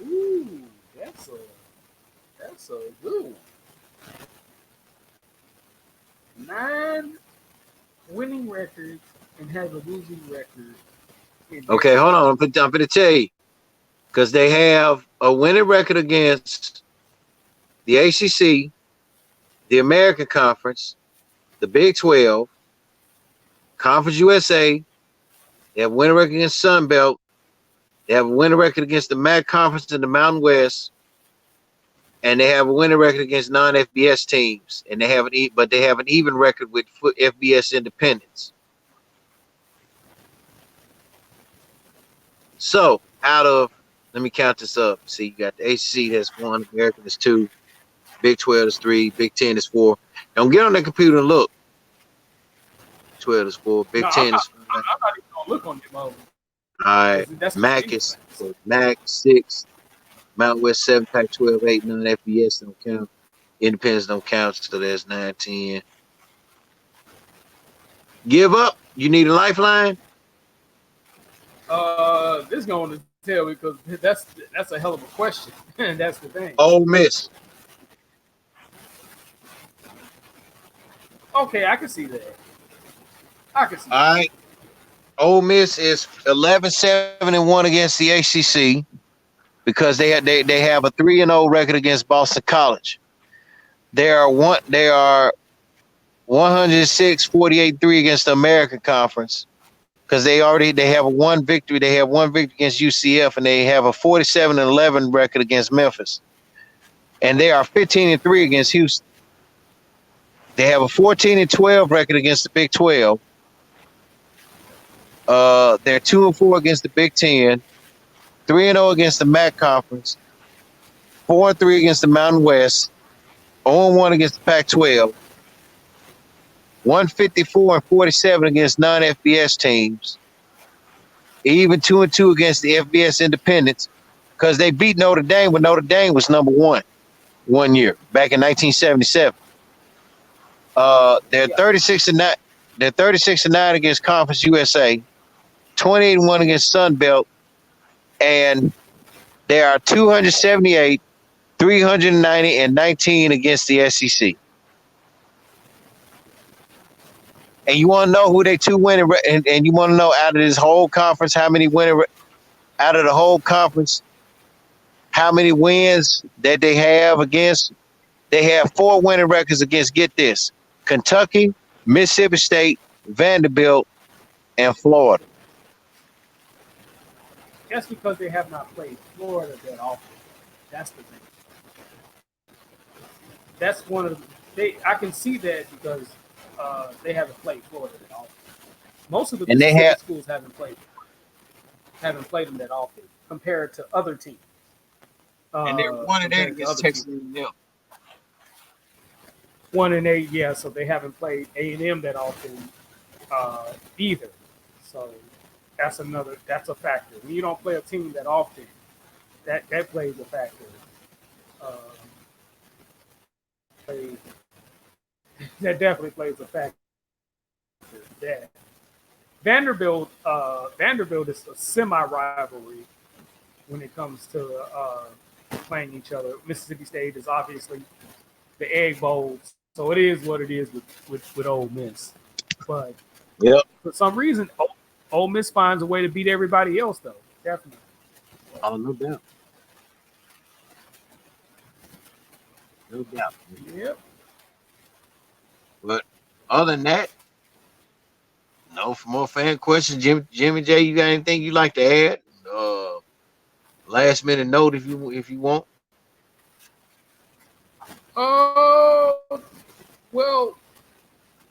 Ooh, that's a good one. 9 winning records and has a losing record. Okay, hold on. I'm going to tell you. Because they have a winning record against the ACC, the American Conference, the Big 12, Conference USA. They have a winning record against Sun Belt. They have a winning record against the MAC Conference and the Mountain West. And they have a winning record against non-FBS teams. And they have an even record with FBS independents. So let me count this up. See, you got the ACC, that's 1, American is 2, Big 12 is 3, Big 10 is 4. Don't get on that computer and look. 12 is 4, Big 10 is 4. I'm not even gonna look on them. All right, MAC is 6, Mountain West 7, Pac 12 8, none FBS don't count. Independents don't count, so there's 9, 10. Give up? You need a lifeline? This is going to tell me because that's a hell of a question. And that's the thing. Ole Miss. Okay, I can see that. All right. Ole Miss is 11-7-1 against the ACC because they have a 3-0 record against Boston College. They are 106-48-3 against the American Conference. Because they have one victory. They have one victory against UCF, and they have a 47-11 record against Memphis. And they are 15-3 against Houston. They have a 14-12 record against the Big 12. They're 2-4 against the Big 10, 3-0 against the MAC Conference, 4-3 against the Mountain West, 0-1 against the Pac-12. 154-47 against non-FBS teams. Even 2-2 against the FBS independents because they beat Notre Dame when Notre Dame was number 1 year back in 1977. They're 36-9. They're 36-9 against Conference USA, 28-1 against Sun Belt, and they are 278, 390, and 19 against the SEC. And you want to know who they 2 winning, and you want to know out of this whole conference, how many winning out of the whole conference, how many wins that they have against? They have 4 winning records against, get this, Kentucky, Mississippi State, Vanderbilt, and Florida. That's because they have not played Florida that often. That's the thing. That's one of the, I can see that because they haven't played Florida that often. Most of the schools haven't played them that often compared to other teams. And they're 1-8 against Texas A&M. 1-8, yeah. So they haven't played A&M that often either. So that's a factor. When you don't play a team that often, that plays a factor. That definitely plays a factor. That Vanderbilt is a semi-rivalry when it comes to playing each other. Mississippi State is obviously the Egg Bowl, so it is what it is with Ole Miss. But for some reason, Ole Miss finds a way to beat everybody else, though. Definitely. Oh, no doubt. No doubt. Yep. But other than that, no more fan questions. Jimmy J, you got anything you like to add? Last minute note if you want. Well,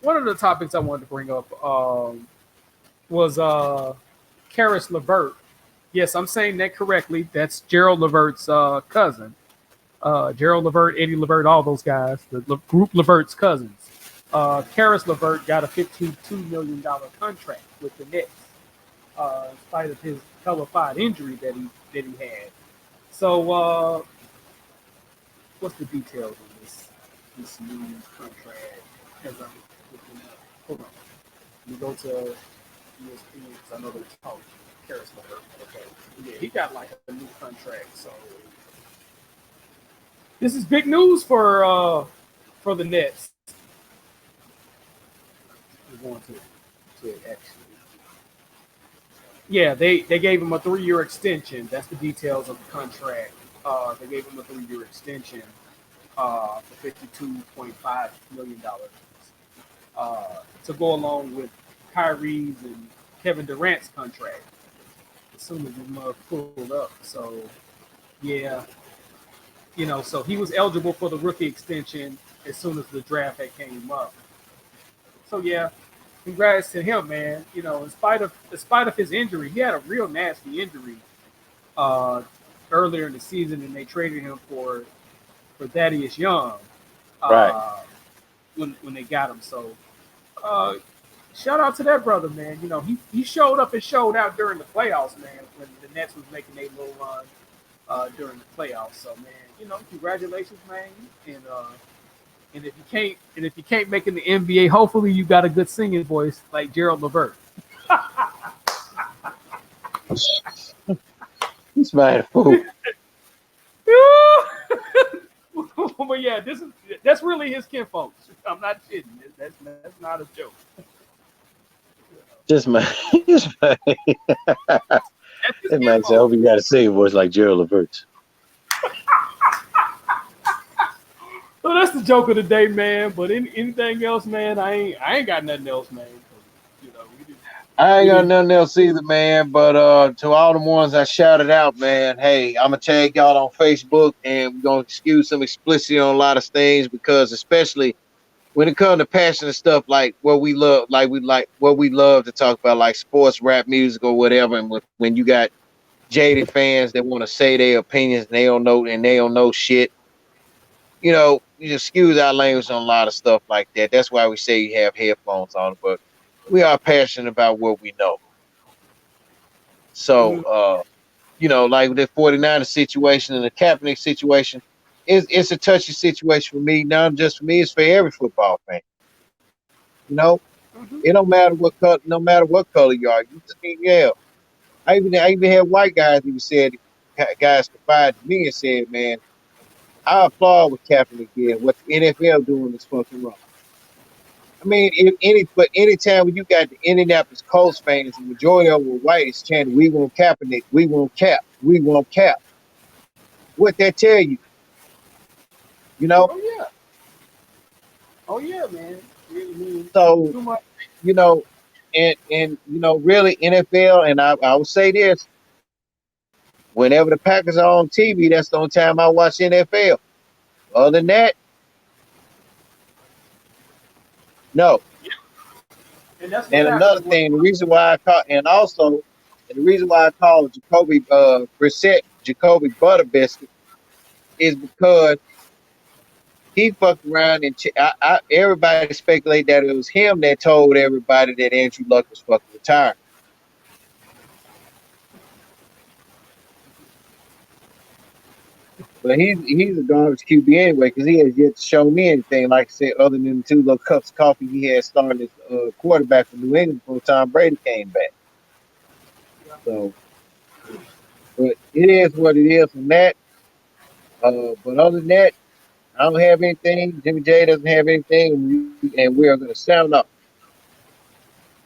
one of the topics I wanted to bring up was Karis LeVert. Yes, I'm saying that correctly. That's Gerald LeVert's cousin. Gerald Levert, Eddie Levert, all those guys, the group Levert's cousins. Karis Levert got a $52 million contract with the Nets, in spite of his telefied injury that he had. So, what's the details of this new contract? As I'm looking up, hold on. Let me go to ESPN because I know they're talking. Karis Levert. Okay, yeah, he got like a new contract. So this is big news for the Nets. We're going to actually. Yeah, they gave him a 3-year extension. That's the details of the contract. They gave him a 3-year extension for $52.5 million to go along with Kyrie's and Kevin Durant's contract. As soon as the pulled up, so yeah, so he was eligible for the rookie extension as soon as the draft had came up. So yeah, congrats to him, man. In spite of his injury, he had a real nasty injury earlier in the season, and they traded him for Thaddeus Young, right? When they got him. So shout out to that brother, man. He showed up and showed out during the playoffs, man, when the Nets was making a little run during the playoffs. So man, congratulations, man. And if you can't make it in the NBA, hopefully you got a good singing voice like Gerald Levert. He's my fool. But yeah, that's really his kinfolk. I'm not kidding. That's not a joke. Just man. That man said, "I hope you got a singing voice like Gerald Levert." So that's the joke of the day, man. But anything else, man, I ain't got nothing else, man. I ain't got nothing else either, man. But to all the ones I shouted out, man, hey, I'm gonna tag y'all on Facebook, and we're gonna excuse some explicit on a lot of things, because especially when it comes to passionate stuff like what we love, what we love to talk about, like sports, rap music, or whatever. And when you got jaded fans that want to say their opinions and they don't know shit, you just excuse our language on a lot of stuff like that. That's why we say you have headphones on, but we are passionate about what we know. So, like the 49er situation and the Kaepernick situation, it's a touchy situation for me. Not just for me, it's for every football fan. It don't matter what color, no matter what color you are. Yeah. I even had white guys who said, guys confided to me and said, man, I applaud what Kaepernick did. What the NFL doing is fucking wrong. I mean, but anytime when you got the Indianapolis Colts fans, the majority of them were white, is chanting, "We want Kaepernick, we want Cap, we want Cap." What that tell you? Oh yeah, man. So and really NFL, and I will say this: whenever the Packers are on TV, that's the only time I watch NFL. Other than that, no. And another thing, the reason why I call Jacoby Brissett Jacoby Butterbiscuit is because he fucked around and everybody speculate that it was him that told everybody that Andrew Luck was fucking retired. But he's a garbage QB anyway, because he has yet to show me anything, like I said, other than the 2 little cups of coffee he had starting as quarterback for New England before Tom Brady came back. So, but it is what it is from that. But other than that, I don't have anything. Jimmy J doesn't have anything, and we are going to sound up.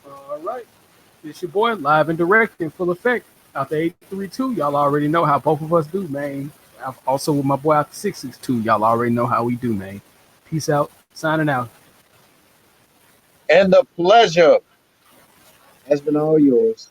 All right. It's your boy, live and direct in full effect. Out the 832, y'all already know how both of us do, man. Also with my boy out the 662, y'all already know how we do, man. Peace out. Signing out. And the pleasure has been all yours.